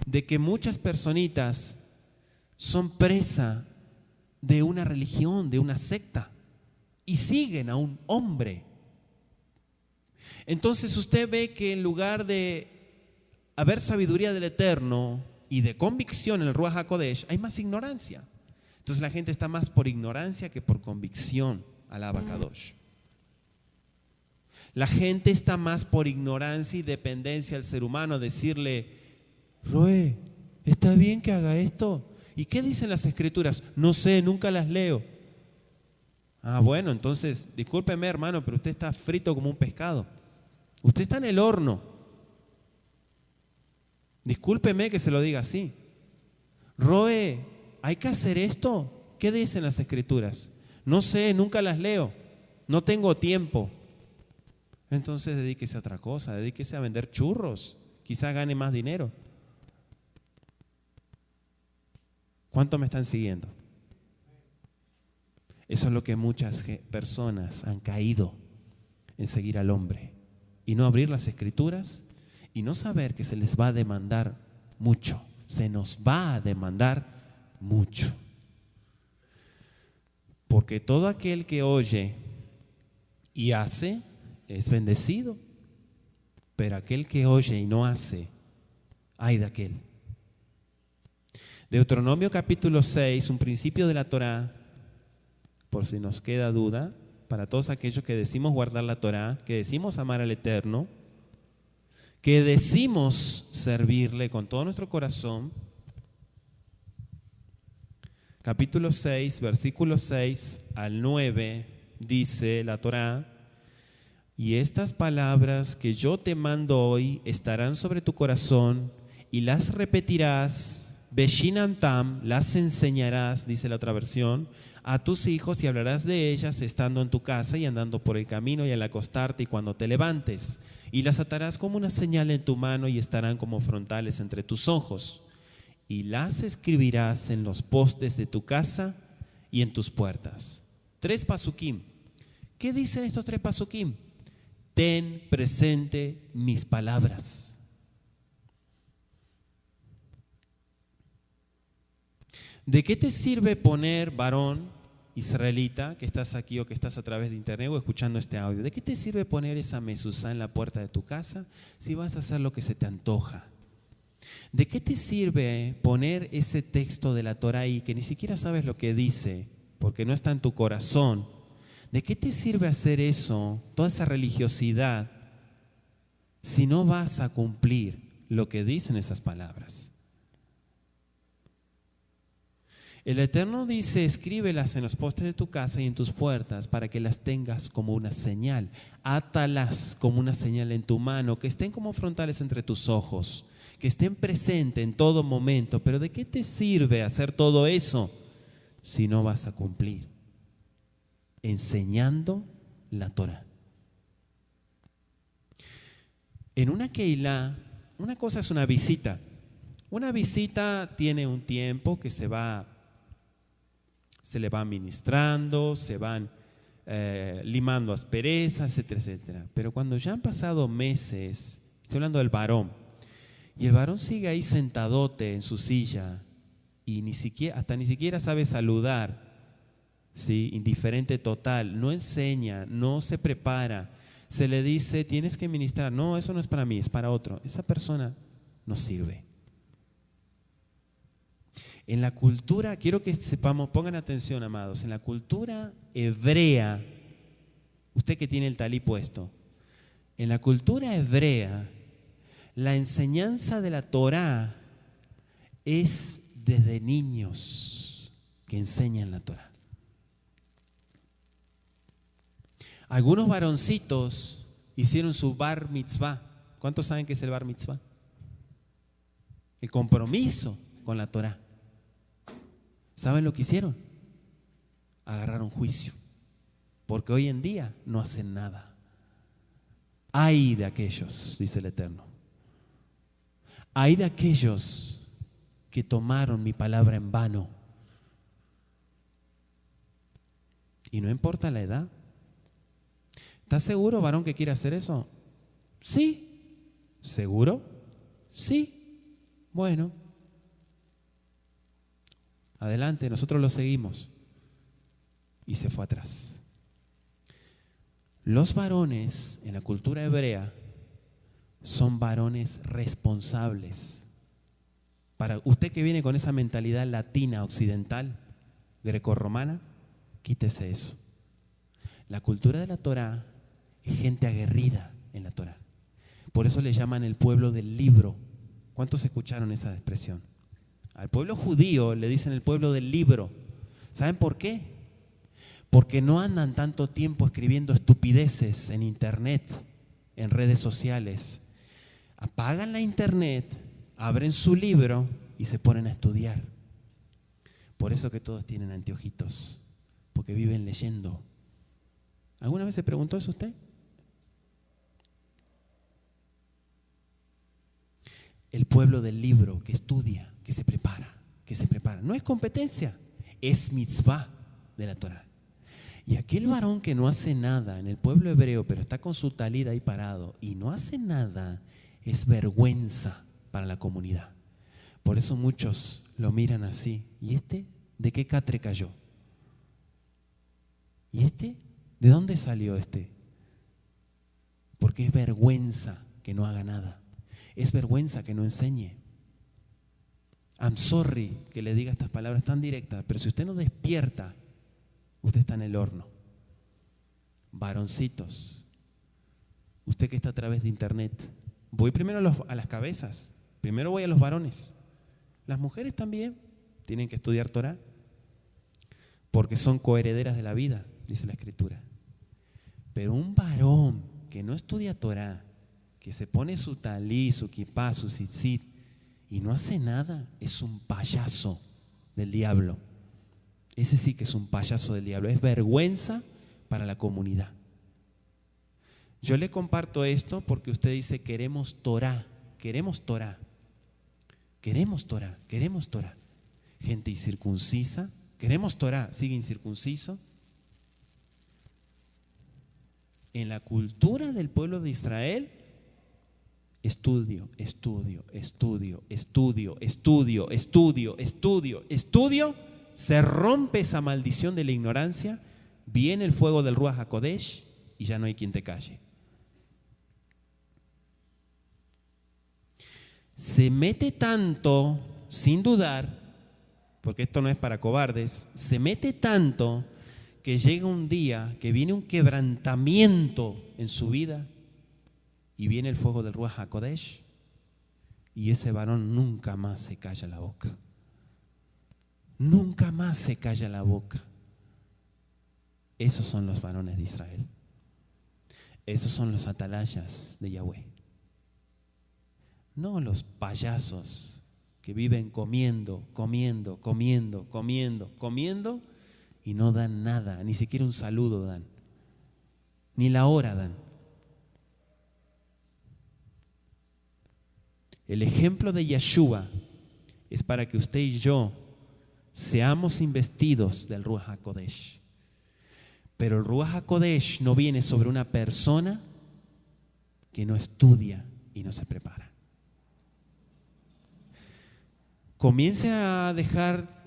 de que muchas personitas son presa de una religión, de una secta, y siguen a un hombre. Entonces usted ve que en lugar de haber sabiduría del Eterno y de convicción en el Ruach HaKodesh, hay más ignorancia. Entonces la gente está más por ignorancia que por convicción al Abacadosh. La gente está más por ignorancia y dependencia al ser humano, decirle, Roe, ¿está bien que haga esto? ¿Y qué dicen las escrituras? No sé, nunca las leo. Ah, bueno, entonces, discúlpeme hermano, pero usted está frito como un pescado. Usted está en el horno. Discúlpeme que se lo diga así. Roe, ¿hay que hacer esto? ¿Qué dicen las escrituras? No sé, nunca las leo. No tengo tiempo. Entonces dedíquese a otra cosa, dedíquese a vender churros. Quizá gane más dinero. ¿Cuánto me están siguiendo? Eso es lo que muchas personas han caído en seguir al hombre y no abrir las escrituras y no saber que se les va a demandar mucho, se nos va a demandar mucho. Porque todo aquel que oye y hace es bendecido, pero aquel que oye y no hace, ay de aquel. Deuteronomio capítulo 6, un principio de la Torá, por si nos queda duda, para todos aquellos que decimos guardar la Torá, que decimos amar al Eterno, que decimos servirle con todo nuestro corazón. Capítulo 6, versículos 6 al 9, dice la Torá, y estas palabras que yo te mando hoy estarán sobre tu corazón y las repetirás. Beshinantam, las enseñarás, dice la otra versión, a tus hijos y hablarás de ellas estando en tu casa y andando por el camino y al acostarte y cuando te levantes. Y las atarás como una señal en tu mano y estarán como frontales entre tus ojos. Y las escribirás en los postes de tu casa y en tus puertas. 3 pasukim. ¿Qué dicen estos 3 pasukim? Ten presente mis palabras. ¿De qué te sirve poner, varón israelita, que estás aquí o que estás a través de internet o escuchando este audio? ¿De qué te sirve poner esa mezuzá en la puerta de tu casa si vas a hacer lo que se te antoja? ¿De qué te sirve poner ese texto de la Torá ahí que ni siquiera sabes lo que dice porque no está en tu corazón? ¿De qué te sirve hacer eso, toda esa religiosidad, si no vas a cumplir lo que dicen esas palabras? El Eterno dice, escríbelas en los postes de tu casa y en tus puertas para que las tengas como una señal. Átalas como una señal en tu mano, que estén como frontales entre tus ojos, que estén presentes en todo momento. Pero ¿de qué te sirve hacer todo eso si no vas a cumplir? Enseñando la Torah. En una Keilah, una cosa es una visita. Una visita tiene un tiempo que se le va ministrando, se van limando asperezas, etcétera, etcétera. Pero cuando ya han pasado meses, estoy hablando del varón, y el varón sigue ahí sentadote en su silla y ni siquiera sabe saludar, ¿sí? Indiferente total, no enseña, no se prepara, se le dice, tienes que ministrar, no, eso no es para mí, es para otro. Esa persona no sirve. En la cultura, quiero que sepamos, pongan atención, amados, en la cultura hebrea, usted que tiene el talí puesto, en la cultura hebrea, la enseñanza de la Torá es desde niños que enseñan la Torá. Algunos varoncitos hicieron su bar mitzvah. ¿Cuántos saben qué es el bar mitzvah? El compromiso con la Torá. ¿Saben lo que hicieron? Agarraron juicio, porque hoy en día no hacen nada. Ay de aquellos, dice el Eterno. Ay de aquellos que tomaron mi palabra en vano. Y no importa la edad. ¿Estás seguro, varón, que quiere hacer eso? Sí. ¿Seguro? Sí. Bueno. Adelante, nosotros lo seguimos. Y se fue atrás. Los varones en la cultura hebrea son varones responsables. Para usted que viene con esa mentalidad latina, occidental, grecorromana, quítese eso. La cultura de la Torá es gente aguerrida en la Torá. Por eso le llaman el pueblo del libro. ¿Cuántos escucharon esa expresión? Al pueblo judío le dicen el pueblo del libro. ¿Saben por qué? Porque no andan tanto tiempo escribiendo estupideces en internet, en redes sociales. Apagan la internet, abren su libro y se ponen a estudiar. Por eso que todos tienen anteojitos, porque viven leyendo. ¿Alguna vez se preguntó eso usted? El pueblo del libro que estudia, que se prepara. No es competencia, es mitzvah de la Torá. Y aquel varón que no hace nada en el pueblo hebreo, pero está con su talid ahí parado y no hace nada, es vergüenza para la comunidad. Por eso muchos lo miran así. ¿Y este de qué catre cayó? ¿Y este de dónde salió este? Porque es vergüenza que no haga nada. Es vergüenza que no enseñe. I'm sorry que le diga estas palabras tan directas, pero si usted no despierta, usted está en el horno. Varoncitos, usted que está a través de internet, voy primero a las cabezas, primero voy a los varones. Las mujeres también tienen que estudiar Torá, porque son coherederas de la vida, dice la Escritura. Pero un varón que no estudia Torá, que se pone su talí, su kipá, su tzitzit, y no hace nada, es un payaso del diablo. Ese sí que es un payaso del diablo, es vergüenza para la comunidad. Yo le comparto esto porque usted dice queremos Torá, queremos Torá, queremos Torá, queremos Torá. Gente incircuncisa, queremos Torá, sigue incircunciso. En la cultura del pueblo de Israel, estudio, estudio, estudio, estudio, estudio, estudio, estudio, estudio. Se rompe esa maldición de la ignorancia, viene el fuego del Ruach HaKodesh y ya no hay quien te calle. Se mete tanto, sin dudar, porque esto no es para cobardes, se mete tanto que llega un día que viene un quebrantamiento en su vida y viene el fuego del Ruach HaKodesh y ese varón nunca más se calla la boca. nunca más se calla la boca. Esos son los varones de Israel. Esos son los atalayas de Yahweh. No los payasos que viven comiendo y no dan nada, ni siquiera un saludo dan, ni la hora dan. El ejemplo de Yeshua es para que usted y yo seamos investidos del Ruach HaKodesh. Pero el Ruach HaKodesh no viene sobre una persona que no estudia y no se prepara. Comience a dejar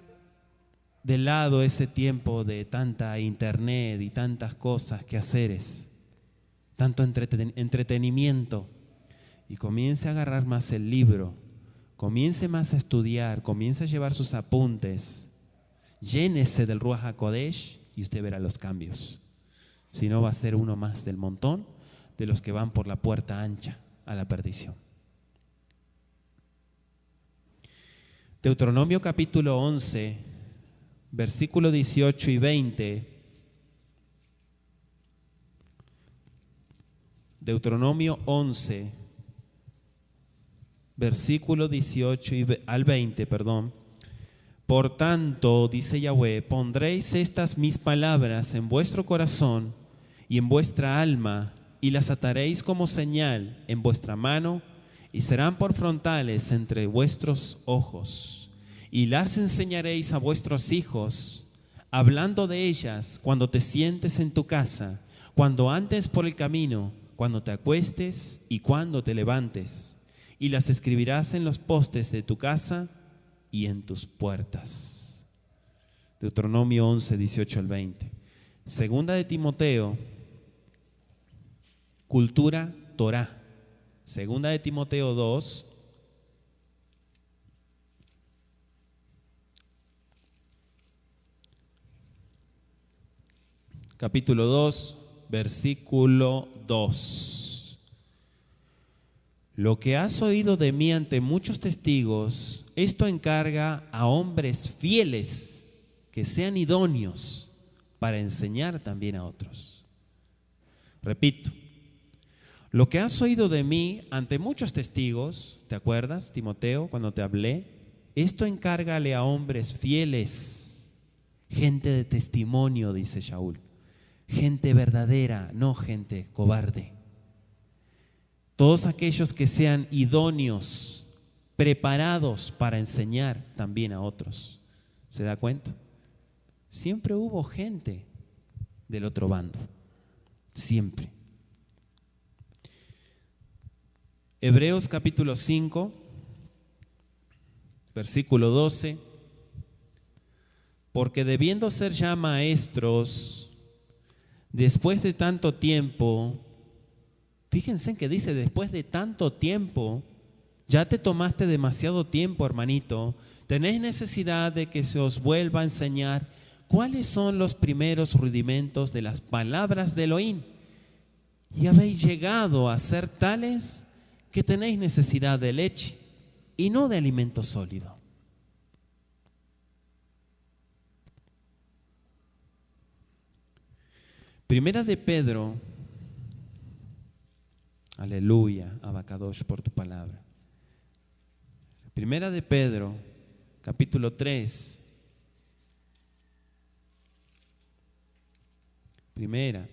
de lado ese tiempo de tanta internet y tantas cosas que haceres, tanto entretenimiento, y comience a agarrar más el libro, comience más a estudiar, comience a llevar sus apuntes, llénese del Ruach HaKodesh y usted verá los cambios. Si no, va a ser uno más del montón de los que van por la puerta ancha a la perdición. Deuteronomio capítulo 11, versículo 18 y 20. Deuteronomio 11, versículo 18 al 20, perdón. Por tanto, dice Yahweh, pondréis estas mis palabras en vuestro corazón y en vuestra alma, y las ataréis como señal en vuestra mano, y serán por frontales entre vuestros ojos, y las enseñaréis a vuestros hijos, hablando de ellas cuando te sientes en tu casa, cuando andes por el camino, cuando te acuestes y cuando te levantes, y las escribirás en los postes de tu casa y en tus puertas. Deuteronomio 11, 18 al 20. Segunda de Timoteo, cultura Torah. Segunda de Timoteo 2, capítulo 2, versículo 2. Lo que has oído de mí ante muchos testigos, esto encarga a hombres fieles que sean idóneos para enseñar también a otros. Repito, lo que has oído de mí ante muchos testigos, ¿te acuerdas, Timoteo, cuando te hablé? Esto encárgale a hombres fieles, gente de testimonio, dice Shaul, gente verdadera, no gente cobarde. Todos aquellos que sean idóneos, preparados para enseñar también a otros. ¿Se da cuenta? Siempre hubo gente del otro bando, siempre. Hebreos capítulo 5, versículo 12. Porque debiendo ser ya maestros, después de tanto tiempo, fíjense que dice después de tanto tiempo, ya te tomaste demasiado tiempo, hermanito, tenéis necesidad de que se os vuelva a enseñar cuáles son los primeros rudimentos de las palabras de Elohim. Y habéis llegado a ser tales que tenéis necesidad de leche y no de alimento sólido. Primera de Pedro, aleluya, Abacadosh, por tu palabra. Primera de Pedro, capítulo 3. Primera,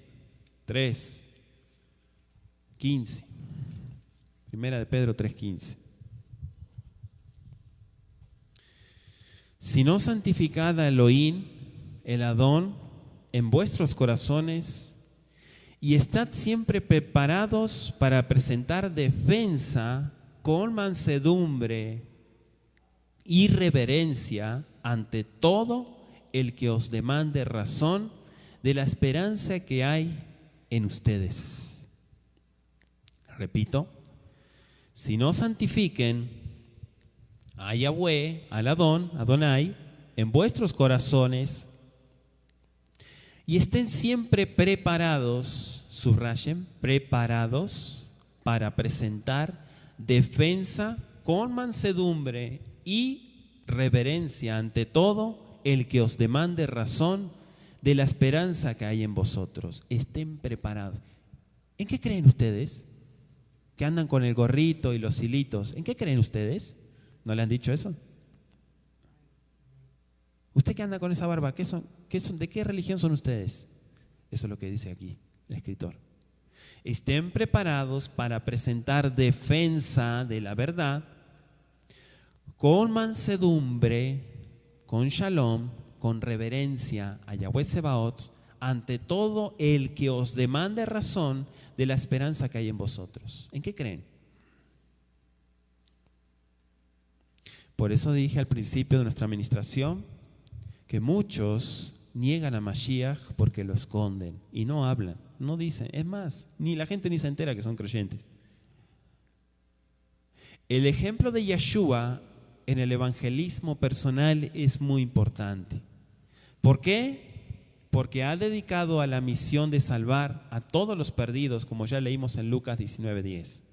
3, 15. Primera de Pedro 3:15. Si no santificad a Elohim, el Adón, en vuestros corazones, y estad siempre preparados para presentar defensa con mansedumbre y reverencia ante todo el que os demande razón de la esperanza que hay en ustedes. Repito, si no santifiquen a Yahweh, al Adón, Adonai, en vuestros corazones, y estén siempre preparados, subrayen, preparados para presentar defensa con mansedumbre y reverencia ante todo el que os demande razón de la esperanza que hay en vosotros. Estén preparados. ¿En qué creen ustedes? Que andan con el gorrito y los hilitos. ¿En qué creen ustedes? ¿No le han dicho eso? ¿Usted que anda con esa barba? ¿Qué son? ¿De qué religión son ustedes? Eso es lo que dice aquí el escritor. Estén preparados para presentar defensa de la verdad con mansedumbre, con shalom, con reverencia a Yahweh Sebaot, ante todo el que os demande razón de la esperanza que hay en vosotros. ¿En qué creen? Por eso dije al principio de nuestra administración que muchos niegan a Mashiach porque lo esconden y no hablan, no dicen. Es más, ni la gente ni se entera que son creyentes. El ejemplo de Yeshua en el evangelismo personal es muy importante. ¿Por qué? Porque ha dedicado a la misión de salvar a todos los perdidos, como ya leímos en Lucas 19:10.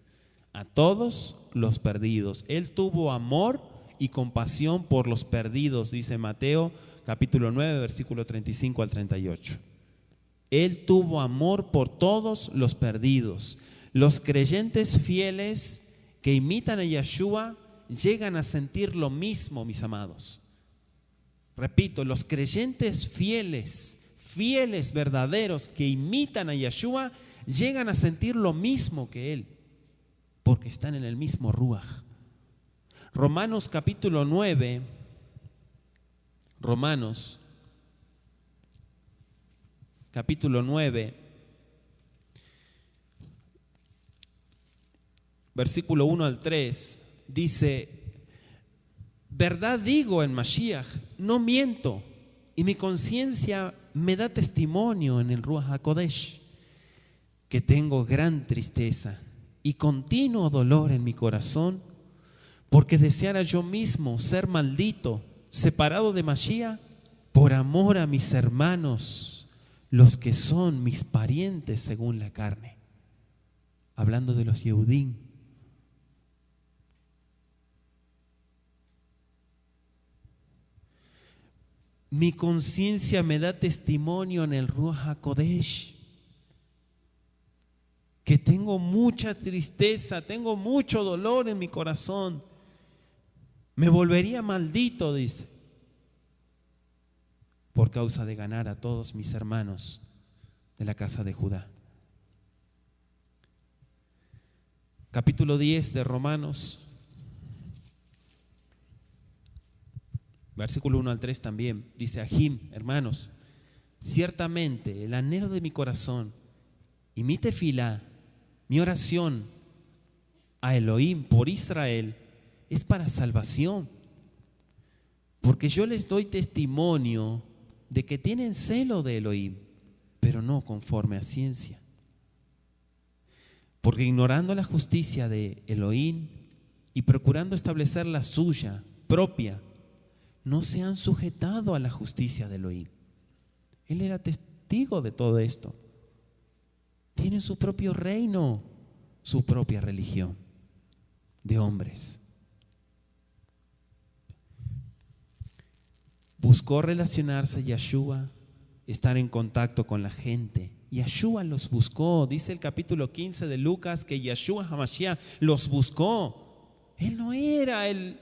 A todos los perdidos. Él tuvo amor y compasión por los perdidos, dice Mateo capítulo 9, versículo 35 al 38. Él tuvo amor por todos los perdidos. Los creyentes fieles que imitan a Yeshua llegan a sentir lo mismo, mis amados. Repito, los creyentes fieles verdaderos que imitan a Yeshua llegan a sentir lo mismo que Él, porque están en el mismo Ruaj. Romanos capítulo 9, Romanos capítulo 9, versículo 1 al 3, dice: verdad digo en Mashiach, no miento, y mi conciencia me da testimonio en el Ruach HaKodesh, que tengo gran tristeza y continuo dolor en mi corazón, porque deseara yo mismo ser maldito, separado de Mashiach, por amor a mis hermanos, los que son mis parientes según la carne. Hablando de los Yehudim. Mi conciencia me da testimonio en el Ruach HaKodesh que tengo mucha tristeza, tengo mucho dolor en mi corazón. Me volvería maldito, dice, por causa de ganar a todos mis hermanos de la casa de Judá. Capítulo 10 de Romanos, versículo 1 al 3 también, dice: Ajim, hermanos, ciertamente el anhelo de mi corazón y mi tefilá, mi oración a Elohim por Israel, es para salvación, porque yo les doy testimonio de que tienen celo de Elohim, pero no conforme a ciencia. Porque ignorando la justicia de Elohim y procurando establecer la suya propia, no se han sujetado a la justicia de Elohim. Él era testigo de todo esto. Tienen su propio reino, su propia religión de hombres. Buscó relacionarse Yeshua, estar en contacto con la gente. Yeshua los buscó. Dice el capítulo 15 de Lucas que Yeshua HaMashiach los buscó. Él no era el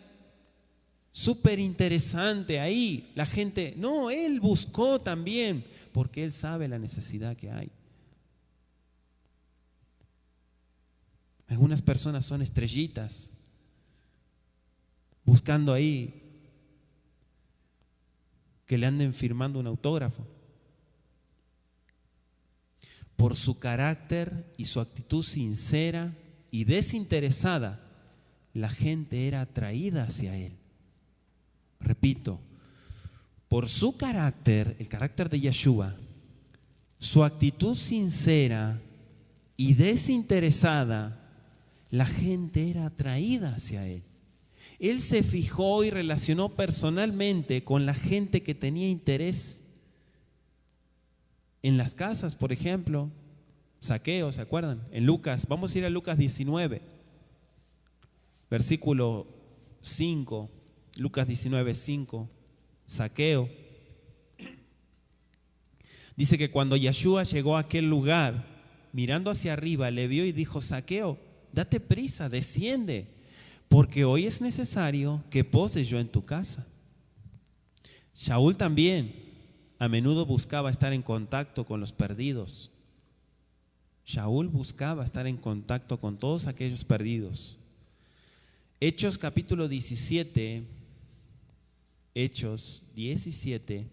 súper interesante ahí, la gente, no, Él buscó también, porque Él sabe la necesidad que hay. Algunas personas son estrellitas, buscando ahí que le anden firmando un autógrafo. Por su carácter y su actitud sincera y desinteresada, la gente era atraída hacia Él. Repito, por su carácter, el carácter de Yeshua, su actitud sincera y desinteresada, la gente era atraída hacia Él. Él se fijó y relacionó personalmente con la gente que tenía interés en las casas, por ejemplo. Zaqueo, ¿se acuerdan? En Lucas, vamos a ir a Lucas 19, versículo 5. Lucas 19:5, Zaqueo. Dice que cuando Yeshua llegó a aquel lugar, mirando hacia arriba, le vio y dijo: Zaqueo, date prisa, desciende, porque hoy es necesario que pose yo en tu casa. Shaul también a menudo buscaba estar en contacto con los perdidos. Shaul buscaba estar en contacto con todos aquellos perdidos. Hechos capítulo 17, Hechos 17,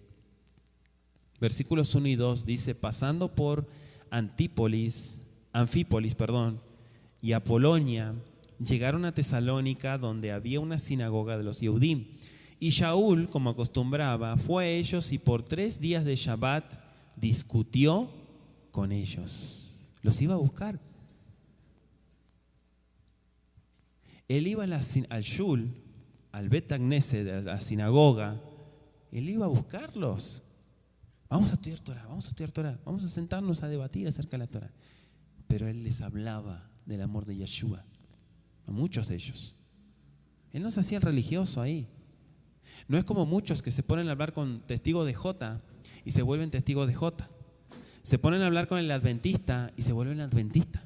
versículos 1 y 2 dice: pasando por Anfípolis, y Apolonia, llegaron a Tesalónica, donde había una sinagoga de los Yehudim. Y Shaul, como acostumbraba, fue a ellos y por 3 días de Shabbat discutió con ellos. Los iba a buscar. Él iba al Shul, al Bet Knesset, a la sinagoga. Él iba a buscarlos. Vamos a estudiar Torah, vamos a sentarnos a debatir acerca de la Torah. Pero él les hablaba del amor de Yeshua, a muchos de ellos. Él no se hacía el religioso ahí. No es como muchos que se ponen a hablar con testigo de Jota y se vuelven testigo de Jota. Se ponen a hablar con el adventista y se vuelven adventista.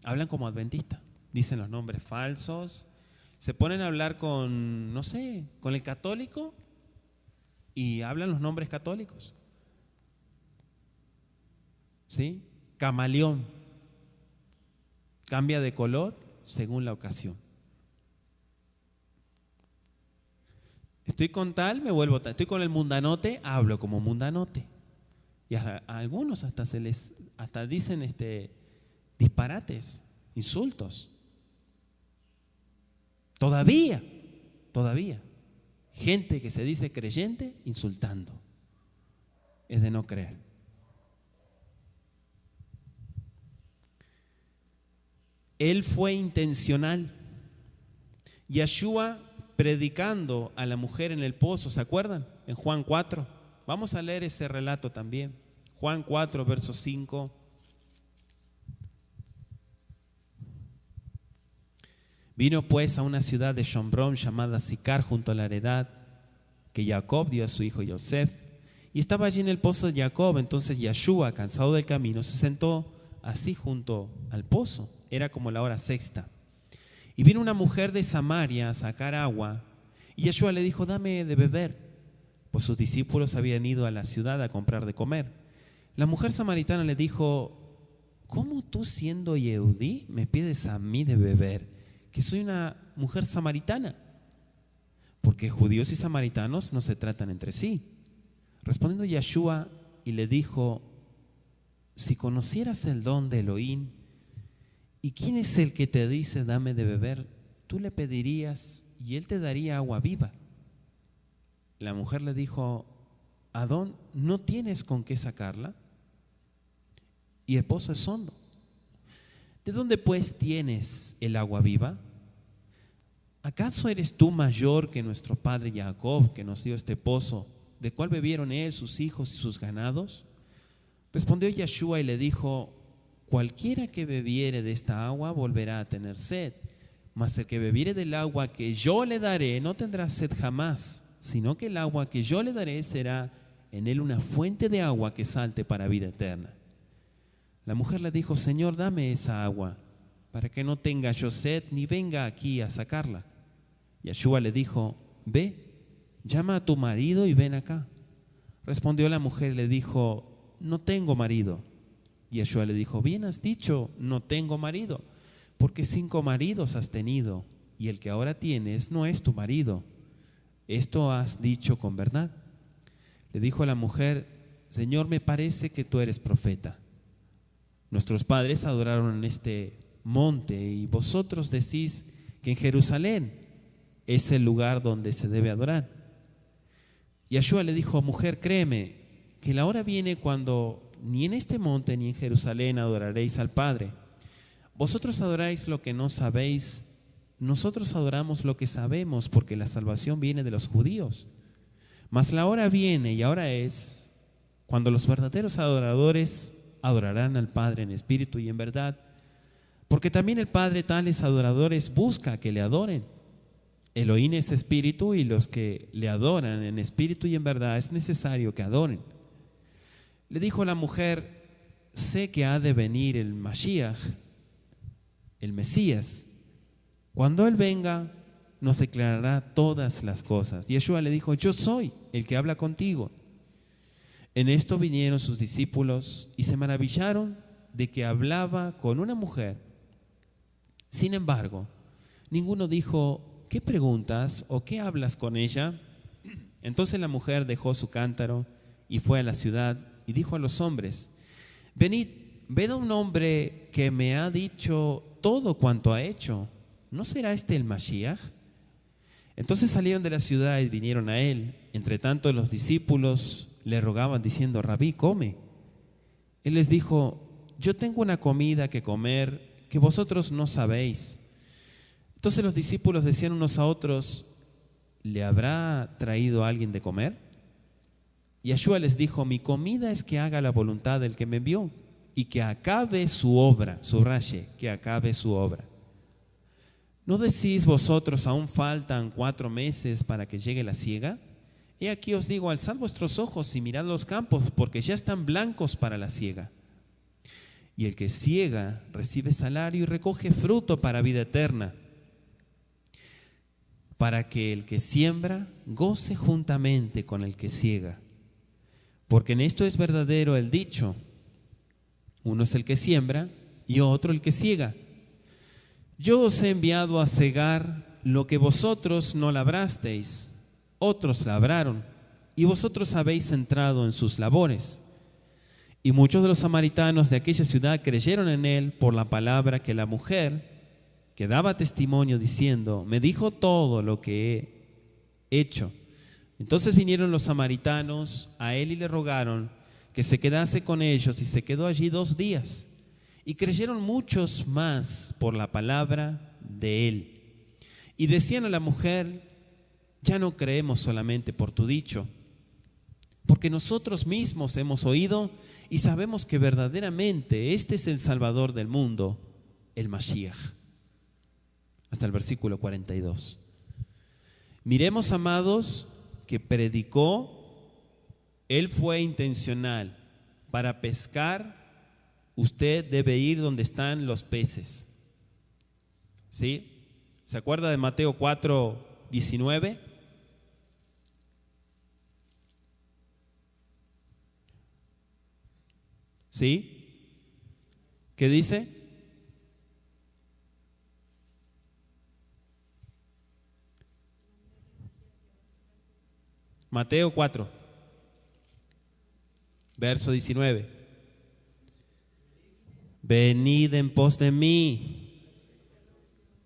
Hablan como adventista, dicen los nombres falsos. Se ponen a hablar con, no sé, con el católico y hablan los nombres católicos. ¿Sí? Camaleón. Cambia de color según la ocasión. Estoy con tal, me vuelvo tal. Estoy con el mundanote, hablo como mundanote. Y a algunos hasta dicen disparates, insultos. Todavía. Gente que se dice creyente insultando. Es de no creer. Él fue intencional. Yeshua predicando a la mujer en el pozo, ¿se acuerdan? En Juan 4. Vamos a leer ese relato también. Juan 4, verso 5. Vino pues a una ciudad de Shombrón llamada Sicar, junto a la heredad que Jacob dio a su hijo Yosef. Y estaba allí en el pozo de Jacob. Entonces Yeshua, cansado del camino, se sentó así junto al pozo. Era como la hora sexta. Y vino una mujer de Samaria a sacar agua. Y Yeshua le dijo: dame de beber. Pues sus discípulos habían ido a la ciudad a comprar de comer. La mujer samaritana le dijo: ¿cómo tú, siendo Yehudí, me pides a mí de beber, que soy una mujer samaritana? Porque judíos y samaritanos no se tratan entre sí. Respondiendo Yeshua y le dijo: si conocieras el don de Elohim, ¿y quién es el que te dice dame de beber? Tú le pedirías y él te daría agua viva. La mujer le dijo: Adón, ¿no tienes con qué sacarla? Y el pozo es hondo. ¿De dónde pues tienes el agua viva? ¿Acaso eres tú mayor que nuestro padre Jacob, que nos dio este pozo, del cual bebieron él, sus hijos y sus ganados? Respondió Yeshua y le dijo: cualquiera que bebiere de esta agua volverá a tener sed, mas el que bebiere del agua que yo le daré no tendrá sed jamás, sino que el agua que yo le daré será en él una fuente de agua que salte para vida eterna. La mujer le dijo: Señor, dame esa agua, para que no tenga yo sed ni venga aquí a sacarla. Yeshua le dijo: ve, llama a tu marido y ven acá. Respondió la mujer y le dijo: no tengo marido. Yeshua le dijo: bien has dicho, no tengo marido, porque 5 maridos has tenido, y el que ahora tienes no es tu marido. Esto has dicho con verdad. Le dijo la mujer: Señor, me parece que tú eres profeta. Nuestros padres adoraron en este monte, y vosotros decís que en Jerusalén es el lugar donde se debe adorar. Yeshua le dijo: mujer, créeme, que la hora viene cuando ni en este monte ni en Jerusalén adoraréis al Padre. Vosotros adoráis lo que no sabéis, nosotros adoramos lo que sabemos, porque la salvación viene de los judíos. Mas la hora viene, y ahora es, cuando los verdaderos adoradores adorarán al Padre en espíritu y en verdad, porque también el Padre tales adoradores busca que le adoren. Elohim es espíritu, y los que le adoran en espíritu y en verdad es necesario que adoren. Le dijo a la mujer: sé que ha de venir el Mashiach, el Mesías. Cuando Él venga, nos declarará todas las cosas. Yeshua le dijo: yo soy el que habla contigo. En esto vinieron sus discípulos y se maravillaron de que hablaba con una mujer. Sin embargo, ninguno dijo: ¿qué preguntas o qué hablas con ella? Entonces la mujer dejó su cántaro y fue a la ciudad y dijo a los hombres: venid, ved a un hombre que me ha dicho todo cuanto ha hecho. ¿No será este el Mashiach? Entonces salieron de la ciudad y vinieron a él. Entre tanto los discípulos le rogaban diciendo: Rabí, come. Él les dijo: yo tengo una comida que comer que vosotros no sabéis. Entonces los discípulos decían unos a otros: ¿le habrá traído alguien de comer? Y Yeshua les dijo: mi comida es que haga la voluntad del que me envió y que acabe su obra. Subraye, que acabe su obra. ¿No decís vosotros: aún faltan 4 meses para que llegue la siega? He aquí os digo: alzad vuestros ojos y mirad los campos, porque ya están blancos para la siega. Y el que siega recibe salario y recoge fruto para vida eterna, para que el que siembra goce juntamente con el que siega. Porque en esto es verdadero el dicho: uno es el que siembra y otro el que siega. Yo os he enviado a segar lo que vosotros no labrasteis, otros labraron, y vosotros habéis entrado en sus labores. Y muchos de los samaritanos de aquella ciudad creyeron en él por la palabra que la mujer, que daba testimonio diciendo: me dijo todo lo que he hecho. Entonces vinieron los samaritanos a él y le rogaron que se quedase con ellos, y se quedó allí 2 días. Y creyeron muchos más por la palabra de él. Y decían a la mujer: ya no creemos solamente por tu dicho, porque nosotros mismos hemos oído y sabemos que verdaderamente este es el Salvador del mundo, el Mashiach. Hasta el versículo 42. Miremos, amados, que predicó, él fue intencional. Para pescar, usted debe ir donde están los peces. ¿Sí? ¿Se acuerda de Mateo 4:19? ¿Sí? ¿Qué dice? Mateo 4, verso 19. Venid en pos de mí,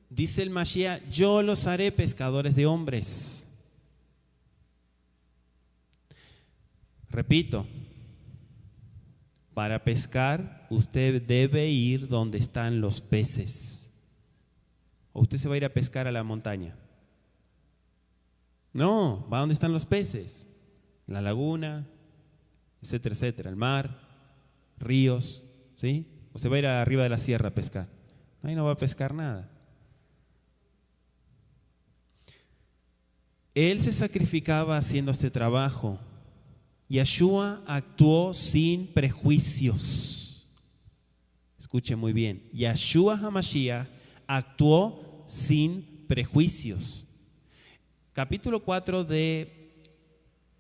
dice el Mashiach: yo los haré pescadores de hombres. Repito, para pescar usted debe ir donde están los peces. ¿O usted se va a ir a pescar a la montaña? No, va donde están los peces, la laguna, etcétera, etcétera, el mar, ríos, ¿sí? O se va a ir arriba de la sierra a pescar. Ahí no va a pescar nada. Él se sacrificaba haciendo este trabajo. Yeshua actuó sin prejuicios. Escuche muy bien. Yeshua HaMashiach actuó sin prejuicios. Capítulo 4 de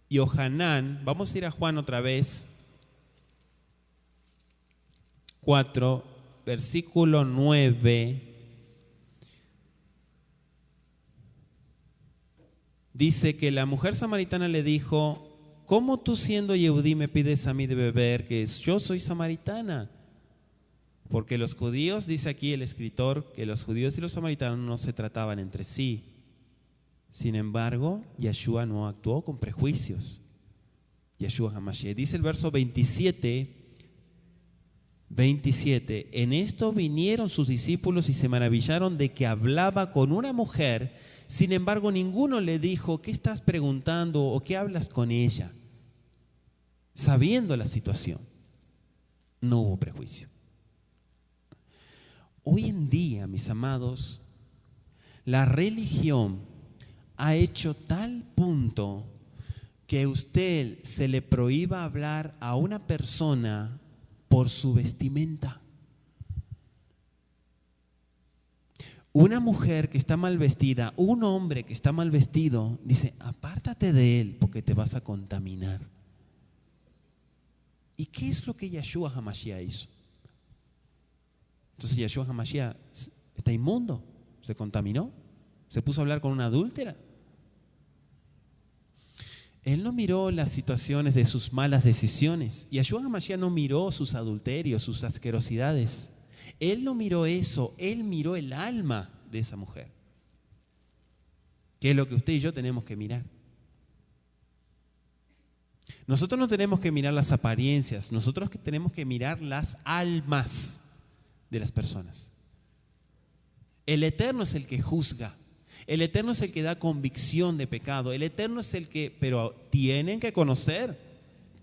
Yohanan. Vamos a ir a Juan otra vez. 4, versículo 9. Dice que la mujer samaritana le dijo: ¿cómo tú, siendo Yehudí, me pides a mí de beber, que yo soy samaritana? Porque los judíos, dice aquí el escritor, que los judíos y los samaritanos no se trataban entre sí. Sin embargo, Yeshua no actuó con prejuicios. Yeshua HaMashiach. Dice el verso 27, en esto vinieron sus discípulos y se maravillaron de que hablaba con una mujer. Sin embargo, ninguno le dijo: ¿qué estás preguntando o qué hablas con ella? Sabiendo la situación, no hubo prejuicio. Hoy en día, mis amados, la religión ha hecho tal punto que usted se le prohíba hablar a una persona por su vestimenta. Una mujer que está mal vestida, un hombre que está mal vestido, dice, apártate de él porque te vas a contaminar. ¿Y qué es lo que Yeshua HaMashiach hizo? Entonces Yeshua HaMashiach está inmundo, se contaminó, se puso a hablar con una adúltera. Él no miró las situaciones de sus malas decisiones. Yeshua HaMashiach no miró sus adulterios, sus asquerosidades. Él no miró eso, él miró el alma de esa mujer, que es lo que usted y yo tenemos que mirar. Nosotros no tenemos que mirar las apariencias, nosotros tenemos que mirar las almas de las personas. El Eterno es el que juzga, el Eterno es el que da convicción de pecado, el Eterno es el que, pero tienen que conocer,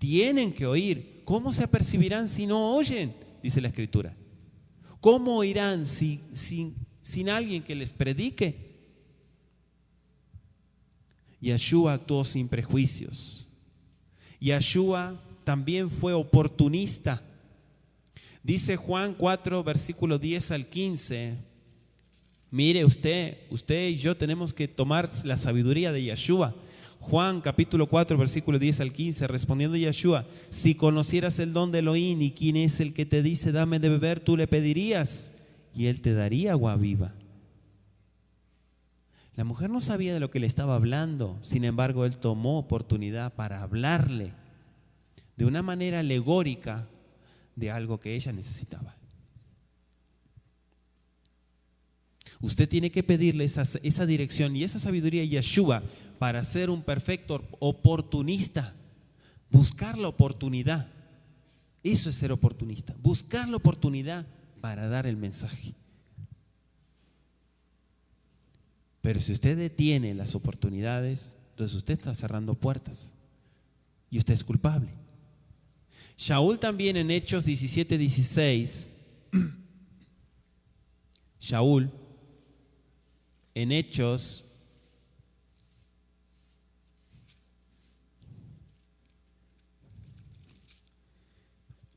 tienen que oír. ¿Cómo se apercibirán si no oyen? Dice la Escritura. ¿Cómo oirán sin alguien que les predique? Yeshua actuó sin prejuicios. Yeshua también fue oportunista. Dice Juan 4, versículo 10 al 15. Mire usted y yo tenemos que tomar la sabiduría de Yeshua. Juan capítulo 4 versículo 10 al 15, respondiendo Yeshua, si conocieras el don de Elohim y quién es el que te dice dame de beber, tú le pedirías y él te daría agua viva. La mujer no sabía de lo que le estaba hablando, sin embargo él tomó oportunidad para hablarle de una manera alegórica de algo que ella necesitaba. Usted tiene que pedirle esa dirección y esa sabiduría a Yeshua para ser un perfecto oportunista. Buscar la oportunidad. Eso es ser oportunista. Buscar la oportunidad para dar el mensaje. Pero si usted detiene las oportunidades, entonces usted está cerrando puertas y usted es culpable. Shaul también en Hechos 17:16, Shaul en Hechos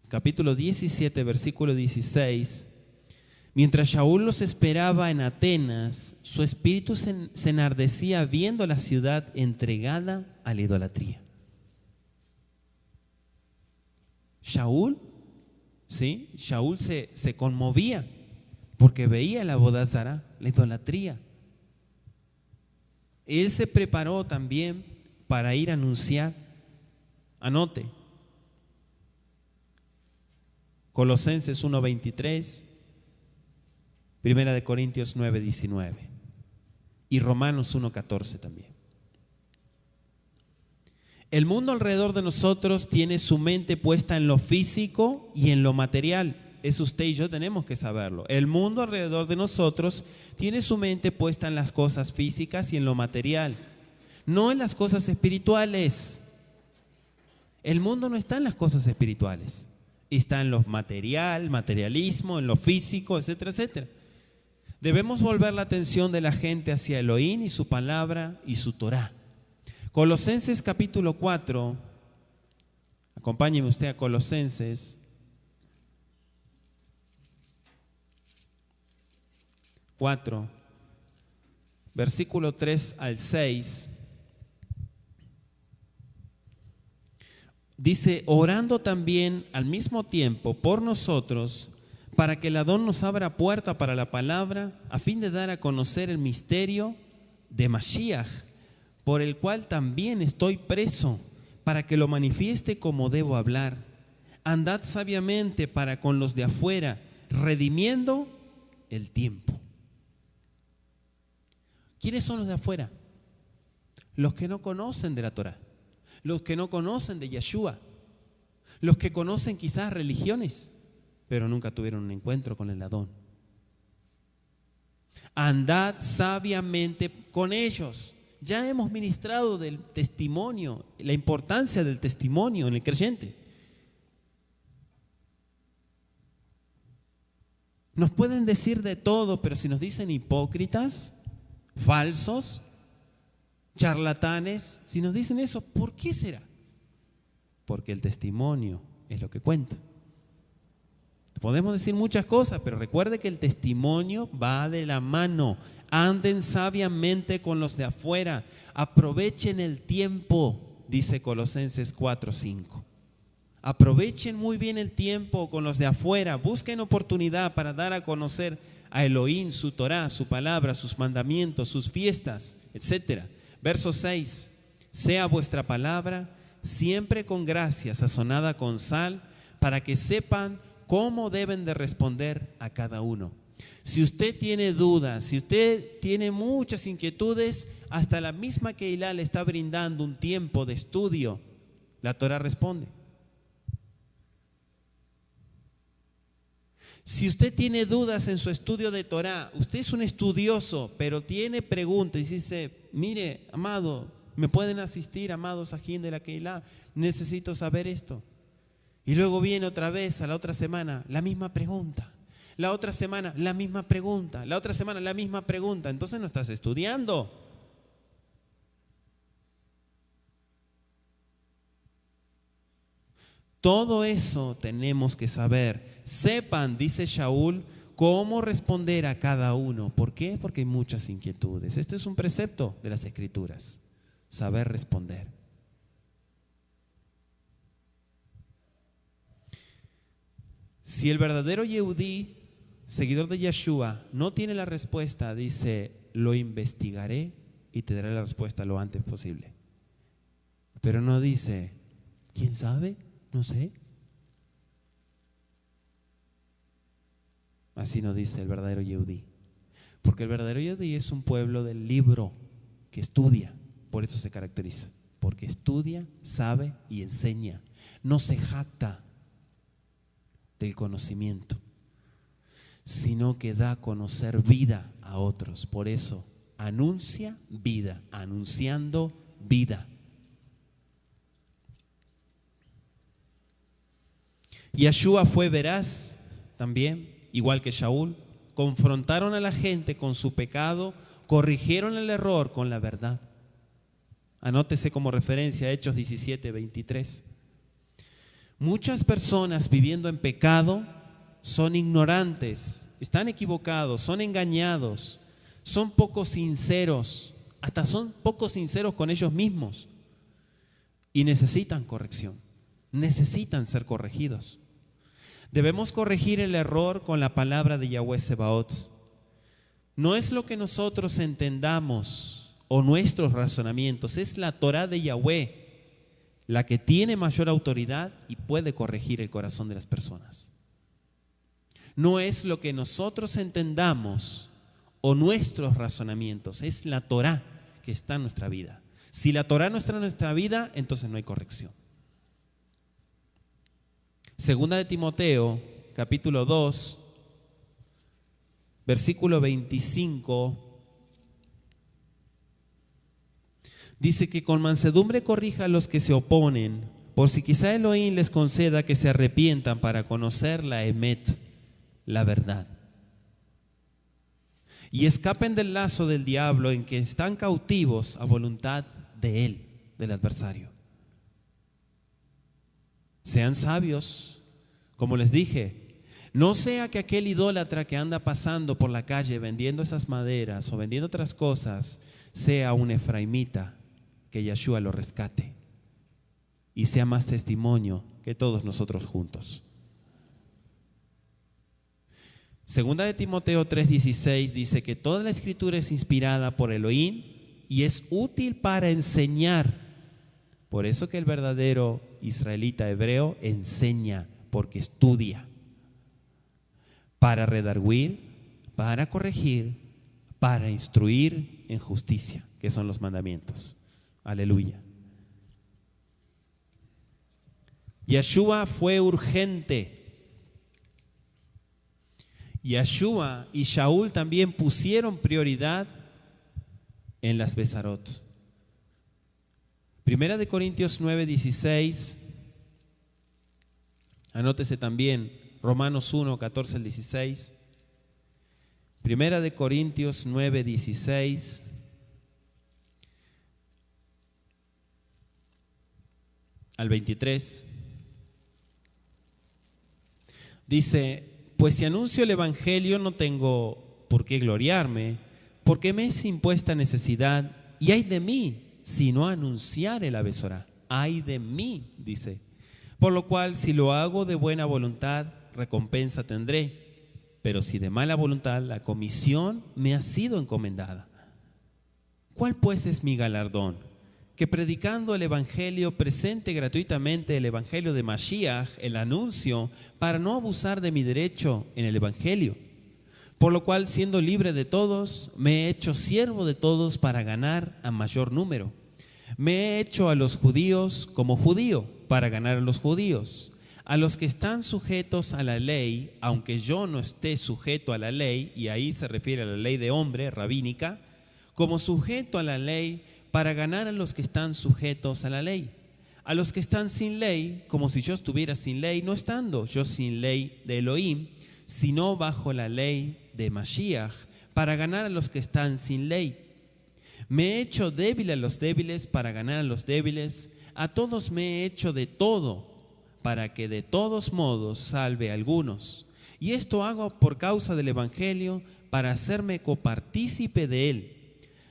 capítulo 17, versículo 16, mientras Shaul los esperaba en Atenas, su espíritu se enardecía viendo la ciudad entregada a la idolatría. Shaul se conmovía porque veía la bodazara, la idolatría. Él se preparó también para ir a anunciar, anote, Colosenses 1:23, Primera de Corintios 9:19 y Romanos 1:14 también. El mundo alrededor de nosotros tiene su mente puesta en lo físico y en lo material. Eso usted y yo tenemos que saberlo. El mundo alrededor de nosotros tiene su mente puesta en las cosas físicas y en lo material, no en las cosas espirituales. El mundo no está en las cosas espirituales, está en lo material, materialismo, en lo físico, etcétera, etcétera. Debemos volver la atención de la gente hacia Elohim y su palabra y su Torah. Colosenses capítulo 4, acompáñeme usted a Colosenses 4, versículo 3 al 6. Dice, orando también al mismo tiempo por nosotros, para que el Adón nos abra puerta para la palabra, a fin de dar a conocer el misterio de Mashiach, por el cual también estoy preso, para que lo manifieste como debo hablar. Andad sabiamente para con los de afuera, redimiendo el tiempo. ¿Quiénes son los de afuera? Los que no conocen de la Torah, los que no conocen de Yeshua, los que conocen quizás religiones, pero nunca tuvieron un encuentro con el Adón. Andad sabiamente con ellos. Ya hemos ministrado del testimonio, la importancia del testimonio en el creyente. Nos pueden decir de todo, pero si nos dicen hipócritas, falsos, charlatanes. Si nos dicen eso, ¿por qué será? Porque el testimonio es lo que cuenta. Podemos decir muchas cosas, pero recuerde que el testimonio va de la mano. Anden sabiamente con los de afuera. Aprovechen el tiempo, dice Colosenses 4:5. Aprovechen muy bien el tiempo con los de afuera. Busquen oportunidad para dar a conocer a Elohim, su Torá, su palabra, sus mandamientos, sus fiestas, etc. Verso 6. Sea vuestra palabra siempre con gracia, sazonada con sal, para que sepan cómo deben de responder a cada uno. Si usted tiene dudas, si usted tiene muchas inquietudes, hasta la misma Keilah le está brindando un tiempo de estudio, la Torá responde. Si usted tiene dudas en su estudio de Torá, usted es un estudioso, pero tiene preguntas y dice, mire, amado, ¿me pueden asistir, amados Sajín de la Keilah? Necesito saber esto. Y luego viene otra vez a la otra semana la misma pregunta. La otra semana la misma pregunta. La otra semana la misma pregunta. Entonces no estás estudiando. Todo eso tenemos que saber. Sepan, dice Shaul, cómo responder a cada uno. ¿Por qué? Porque hay muchas inquietudes. Este es un precepto de las Escrituras. Saber responder. Si el verdadero Yehudí, seguidor de Yeshua, no tiene la respuesta, dice, lo investigaré y te daré la respuesta lo antes posible. Pero no dice, ¿quién sabe? No sé. Así nos dice el verdadero Yehudí. Porque el verdadero Yehudí es un pueblo del libro que estudia. Por eso se caracteriza. Porque estudia, sabe y enseña. No se jacta del conocimiento, sino que da a conocer vida a otros. Por eso anuncia vida, anunciando vida. Yeshua fue veraz también, igual que Shaul. Confrontaron a la gente con su pecado, corrigieron el error con la verdad. Anótese como referencia Hechos 17:23. Muchas personas viviendo en pecado son ignorantes, están equivocados, son engañados, son poco sinceros, hasta son poco sinceros con ellos mismos y necesitan corrección, necesitan ser corregidos. Debemos corregir el error con la palabra de Yahweh Sebaot. No es lo que nosotros entendamos o nuestros razonamientos, es la Torá de Yahweh la que tiene mayor autoridad y puede corregir el corazón de las personas. No es lo que nosotros entendamos o nuestros razonamientos, es la Torá que está en nuestra vida. Si la Torá no está en nuestra vida, entonces no hay corrección. Segunda de Timoteo, capítulo 2, versículo 25, dice que con mansedumbre corrija a los que se oponen, por si quizá Elohim les conceda que se arrepientan para conocer la emet, la verdad, y escapen del lazo del diablo en que están cautivos a voluntad de él, del adversario. Sean sabios, como les dije, no sea que aquel idólatra que anda pasando por la calle vendiendo esas maderas o vendiendo otras cosas sea un efraimita, que Yeshua lo rescate y sea más testimonio que todos nosotros juntos. Segunda de Timoteo 3:16 dice que toda la escritura es inspirada por Elohim y es útil para enseñar. Por eso que el verdadero israelita hebreo enseña, porque estudia, para redarguir, para corregir, para instruir en justicia, que son los mandamientos. Aleluya. Yeshua fue urgente. Yeshua y Shaul también pusieron prioridad en las Besarot. Primera de Corintios 9:16. Anótese también Romanos 1, 14 al 16. Primera de Corintios 9:16. al 23. Dice: pues si anuncio el evangelio no tengo por qué gloriarme, porque me es impuesta necesidad, y ay de mí si no anunciare la Besorá. Ay de mí, dice. Por lo cual, si lo hago de buena voluntad, recompensa tendré. Pero si de mala voluntad, la comisión me ha sido encomendada. ¿Cuál pues es mi galardón? Que predicando el evangelio presente gratuitamente el evangelio de Mashiach, el anuncio, para no abusar de mi derecho en el evangelio. Por lo cual, siendo libre de todos, me he hecho siervo de todos para ganar a mayor número. Me he hecho a los judíos como judío para ganar a los judíos. A los que están sujetos a la ley, aunque yo no esté sujeto a la ley, y ahí se refiere a la ley de hombre, rabínica, como sujeto a la ley para ganar a los que están sujetos a la ley. A los que están sin ley, como si yo estuviera sin ley, no estando yo sin ley de Elohim, sino bajo la ley de Mashiach, para ganar a los que están sin ley. Me he hecho débil a los débiles para ganar a los débiles. A todos me he hecho de todo, para que de todos modos salve a algunos. Y esto hago por causa del evangelio, para hacerme copartícipe de él.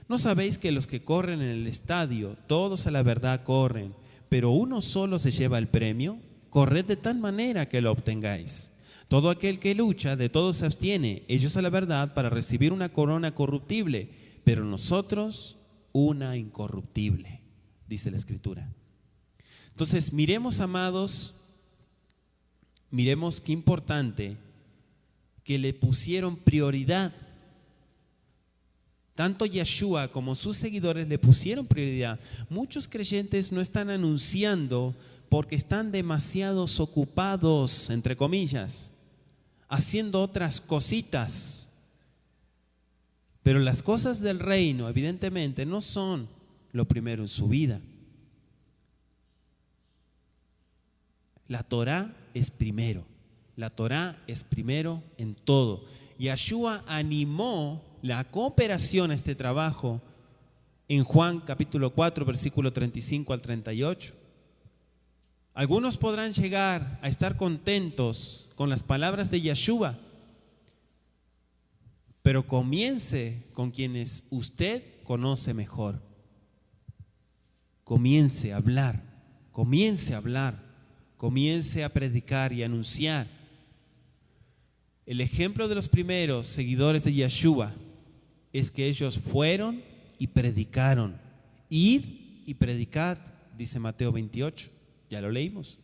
¿No sabéis que los que corren en el estadio, todos a la verdad corren, pero uno solo se lleva el premio? Corred de tal manera que lo obtengáis. Todo aquel que lucha, de todo se abstiene, ellos a la verdad, para recibir una corona corruptible, pero nosotros una incorruptible, dice la Escritura. Entonces, miremos, amados, miremos qué importante que le pusieron prioridad. Tanto Yeshua como sus seguidores le pusieron prioridad. Muchos creyentes no están anunciando porque están demasiado ocupados, entre comillas, haciendo otras cositas. Pero las cosas del reino, evidentemente, no son lo primero en su vida. La Torá es primero. La Torá es primero en todo. Yeshua animó la cooperación a este trabajo en Juan capítulo 4, versículo 35 al 38. Algunos podrán llegar a estar contentos con las palabras de Yeshua, pero comience con quienes usted conoce mejor. Comience a hablar, comience a predicar y anunciar. El ejemplo de los primeros seguidores de Yeshua es que ellos fueron y predicaron. Id y predicad, dice Mateo 28, ya lo leímos.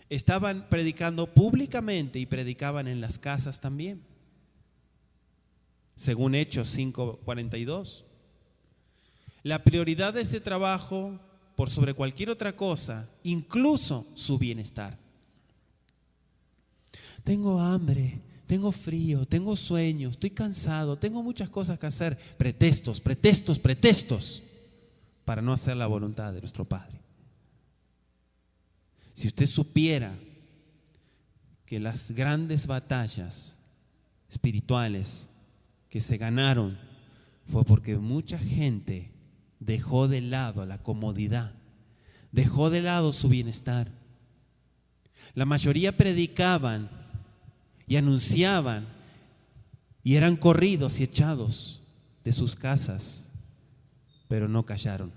Estaban predicando públicamente y predicaban en las casas también, según Hechos 5:42. La prioridad de este trabajo, por sobre cualquier otra cosa, incluso su bienestar. Tengo hambre, tengo frío, tengo sueño, estoy cansado, tengo muchas cosas que hacer. Pretextos para no hacer la voluntad de nuestro Padre. Si usted supiera que las grandes batallas espirituales que se ganaron fue porque mucha gente dejó de lado la comodidad, dejó de lado su bienestar. La mayoría predicaban y anunciaban y eran corridos y echados de sus casas, pero no callaron,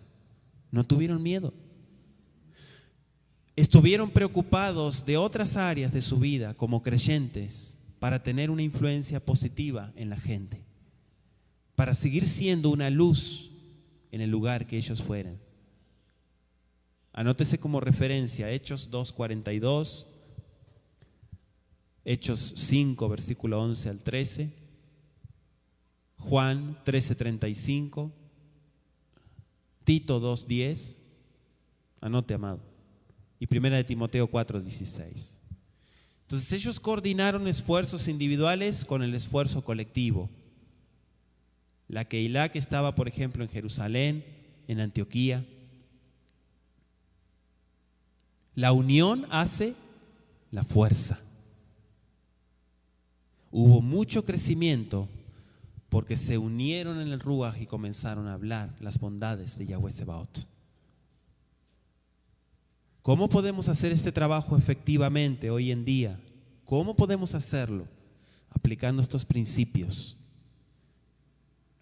no tuvieron miedo. Estuvieron preocupados de otras áreas de su vida como creyentes para tener una influencia positiva en la gente, para seguir siendo una luz en el lugar que ellos fueran. Anótese como referencia Hechos 2:42, Hechos 5, versículo 11 al 13, Juan 13:35, Tito 2:10, anote, amado, y Primera de Timoteo 4:16. Entonces ellos coordinaron esfuerzos individuales con el esfuerzo colectivo. La Keilah que estaba, por ejemplo, en Jerusalén, en Antioquía. La unión hace la fuerza. Hubo mucho crecimiento porque se unieron en el Ruach y comenzaron a hablar las bondades de Yahweh Sebaot. ¿Cómo podemos hacer este trabajo efectivamente hoy en día? ¿Cómo podemos hacerlo? Aplicando estos principios,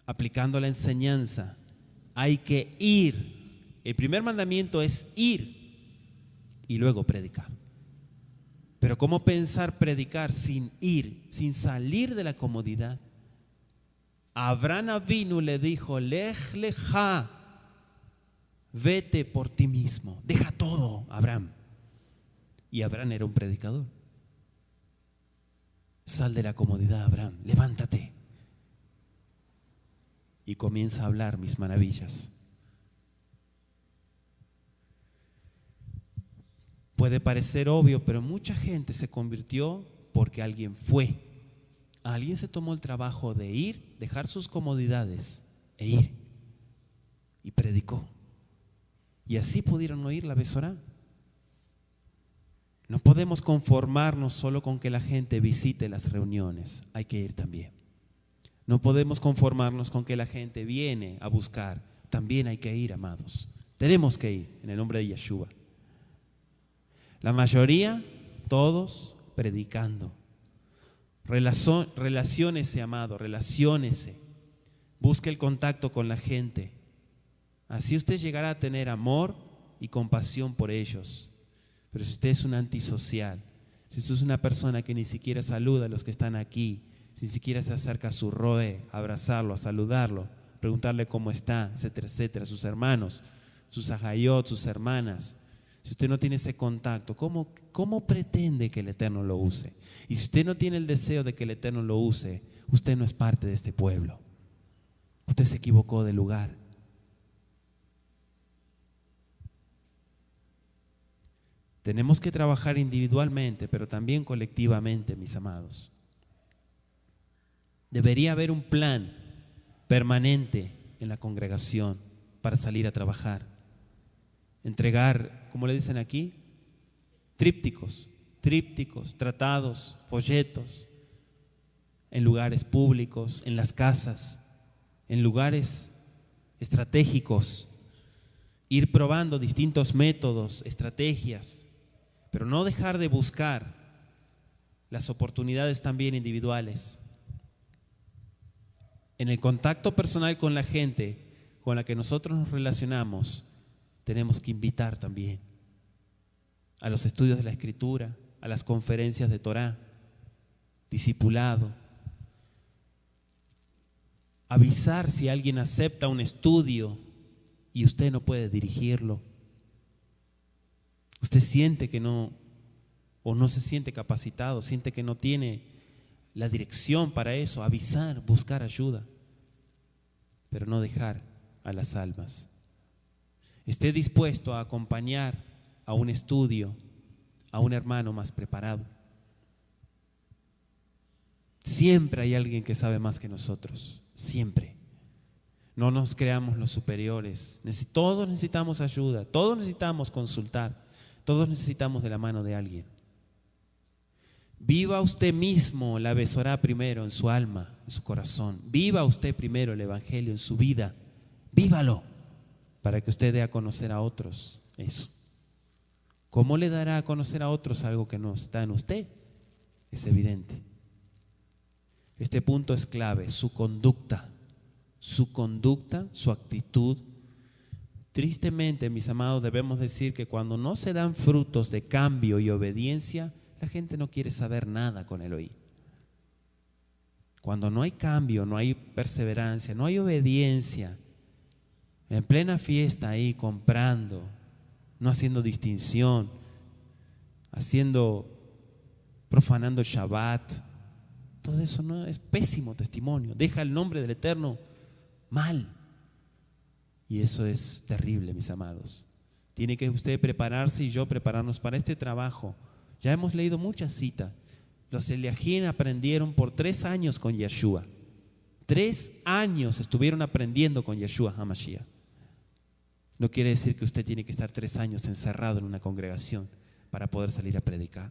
aplicando la enseñanza. Hay que ir. El primer mandamiento es ir y luego predicar. Pero ¿cómo pensar predicar sin ir, sin salir de la comodidad? Abraham Avinu le dijo, Lech lecha, vete por ti mismo, deja todo, Abraham. Y Abraham era un predicador. Sal de la comodidad, Abraham, levántate. Y comienza a hablar mis maravillas. Puede parecer obvio, pero mucha gente se convirtió porque alguien fue. Alguien se tomó el trabajo de ir, dejar sus comodidades e ir. Y predicó. Y así pudieron oír la Besorá. No podemos conformarnos solo con que la gente visite las reuniones. Hay que ir también. No podemos conformarnos con que la gente viene a buscar. También hay que ir, amados. Tenemos que ir en el nombre de Yeshua. La mayoría, todos predicando. Relaciónese, amado, relaciónese. Busque el contacto con la gente. Así usted llegará a tener amor y compasión por ellos. Pero si usted es un antisocial, si usted es una persona que ni siquiera saluda a los que están aquí, si ni siquiera se acerca a su roe, a abrazarlo, a saludarlo, preguntarle cómo está, etcétera, etcétera, sus hermanos, sus ajayot, sus hermanas. Si usted no tiene ese contacto, ¿cómo pretende que el Eterno lo use? Y si usted no tiene el deseo de que el Eterno lo use, usted no es parte de este pueblo. Usted se equivocó de lugar. Tenemos que trabajar individualmente, pero también colectivamente, mis amados. Debería haber un plan permanente en la congregación para salir a trabajar. Entregar, como le dicen aquí, trípticos, tratados, folletos, en lugares públicos, en las casas, en lugares estratégicos, ir probando distintos métodos, estrategias, pero no dejar de buscar las oportunidades también individuales. En el contacto personal con la gente con la que nosotros nos relacionamos, tenemos que invitar también a los estudios de la Escritura, a las conferencias de Torá, discipulado. Avisar si alguien acepta un estudio y usted no puede dirigirlo. Usted siente que no, o no se siente capacitado, siente que no tiene la dirección para eso. Avisar, buscar ayuda, pero no dejar a las almas. Esté dispuesto a acompañar a un estudio, a un hermano más preparado. Siempre hay alguien que sabe más que nosotros, siempre. No nos creamos los superiores. Todos necesitamos ayuda, todos necesitamos consultar, todos necesitamos de la mano de alguien. Viva usted mismo la Besorá primero en su alma, en su corazón. Viva usted primero el Evangelio en su vida. Vívalo para que usted dé a conocer a otros eso. ¿Cómo le dará a conocer a otros algo que no está en usted? Es evidente. Este punto es clave, su conducta, su actitud. Tristemente, mis amados, debemos decir que cuando no se dan frutos de cambio y obediencia, la gente no quiere saber nada con el oír. Cuando no hay cambio, no hay perseverancia, no hay obediencia, en plena fiesta ahí comprando, no haciendo distinción, profanando Shabbat, todo eso no es pésimo testimonio, deja el nombre del Eterno mal. Y eso es terrible, mis amados. Tiene que usted prepararse y yo prepararnos para este trabajo. Ya hemos leído muchas citas. Los Eliajín aprendieron por 3 años con Yeshua. 3 años estuvieron aprendiendo con Yeshua HaMashiach. No quiere decir que usted tiene que estar 3 años encerrado en una congregación para poder salir a predicar.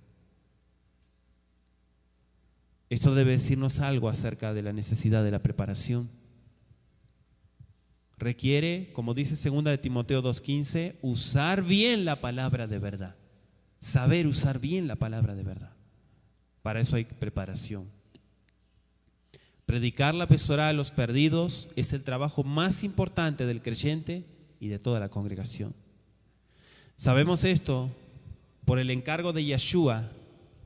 Esto debe decirnos algo acerca de la necesidad de la preparación. requiere, como dice 2 de Timoteo 2:15, usar bien la palabra de verdad. Saber usar bien la palabra de verdad. Para eso hay preparación. Predicar la Besorá a los perdidos es el trabajo más importante del creyente y de toda la congregación. Sabemos esto por el encargo de Yeshua,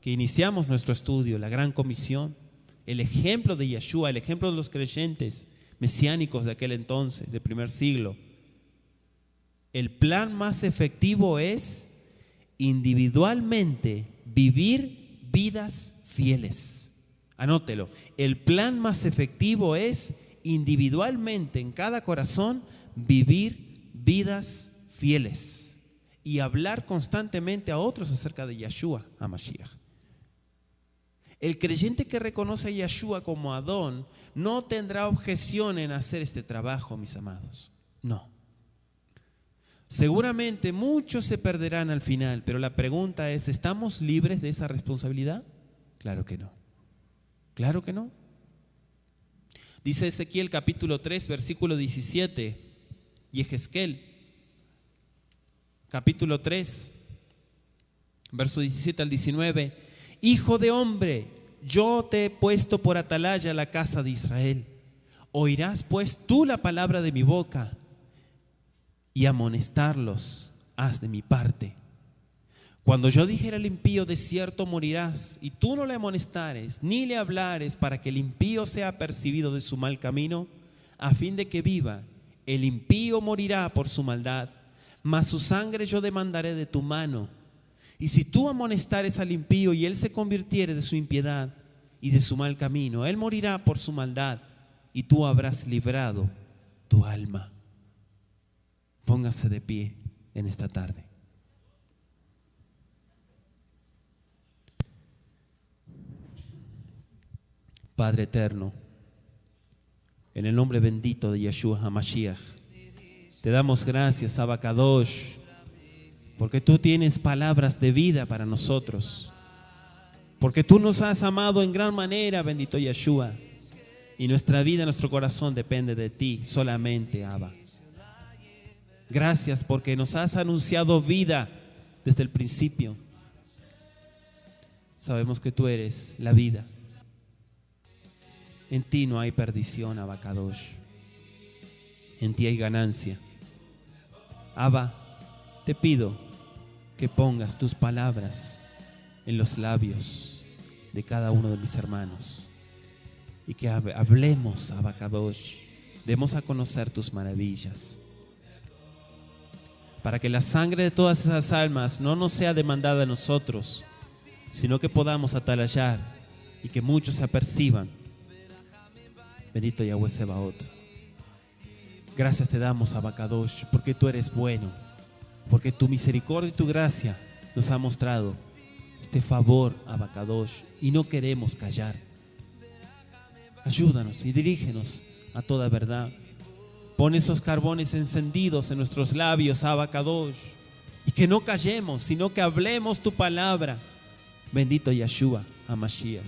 que iniciamos nuestro estudio, la gran comisión, el ejemplo de Yeshua, el ejemplo de los creyentes mesiánicos de aquel entonces, del primer siglo. El plan más efectivo es individualmente vivir vidas fieles. Anótelo. El plan más efectivo es individualmente en cada corazón vivir vidas fieles y hablar constantemente a otros acerca de Yeshua HaMashiach. El creyente que reconoce a Yeshua como Adón no tendrá objeción en hacer este trabajo, mis amados. No. Seguramente muchos se perderán al final, pero la pregunta es, ¿estamos libres de esa responsabilidad? Claro que no. Claro que no. Dice Ezequiel capítulo 3, versículo 17, y Ezequiel capítulo 3, verso 17 al 19, hijo de hombre, yo te he puesto por atalaya a la casa de Israel. Oirás pues tú la palabra de mi boca y amonestarlos haz de mi parte. Cuando yo dijera al impío, de cierto morirás, y tú no le amonestares, ni le hablares para que el impío sea percibido de su mal camino, a fin de que viva, el impío morirá por su maldad, mas su sangre yo demandaré de tu mano. Y si tú amonestares al impío y él se convirtiere de su impiedad y de su mal camino, él morirá por su maldad y tú habrás librado tu alma. Póngase de pie en esta tarde. Padre eterno, en el nombre bendito de Yeshua HaMashiach, te damos gracias, Abacadosh, porque tú tienes palabras de vida para nosotros, porque tú nos has amado en gran manera, bendito Yeshua, y nuestra vida, nuestro corazón depende de ti solamente, Abba. Gracias porque nos has anunciado vida desde el principio. Sabemos que tú eres la vida. En ti no hay perdición, Abacadosh. En ti hay ganancia. Abba, te pido que pongas tus palabras en los labios de cada uno de mis hermanos y que hablemos, Abacadosh, demos a conocer tus maravillas, para que la sangre de todas esas almas no nos sea demandada a nosotros, sino que podamos atalayar y que muchos se aperciban. Bendito Yahweh Sebaot. Gracias te damos, Abacadosh, porque tú eres bueno, porque tu misericordia y tu gracia nos ha mostrado este favor, Abacadosh, y no queremos callar. Ayúdanos y dirígenos a toda verdad. Pon esos carbones encendidos en nuestros labios, Abacadosh, y que no callemos, sino que hablemos tu palabra. Bendito Yeshua HaMashiach,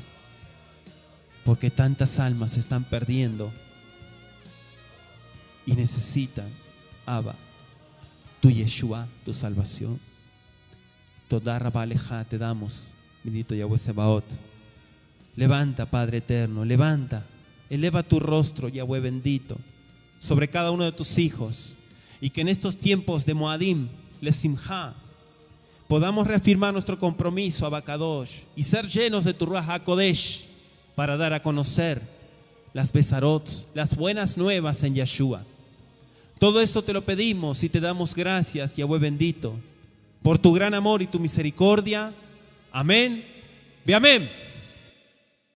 porque tantas almas se están perdiendo y necesitan, Abba, tu Yeshua, tu salvación. Toda Rabá Alejá te damos, bendito Yahweh Sebaot. Levanta, Padre eterno, levanta, eleva tu rostro, Yahweh bendito, sobre cada uno de tus hijos, y que en estos tiempos de Moadim, Lesimha, podamos reafirmar nuestro compromiso, Abacadosh, y ser llenos de tu Ruach HaKodesh, para dar a conocer las Besarot, las buenas nuevas en Yeshua. Todo esto te lo pedimos y te damos gracias, Yahweh bendito, por tu gran amor y tu misericordia. Amén. Ve amén.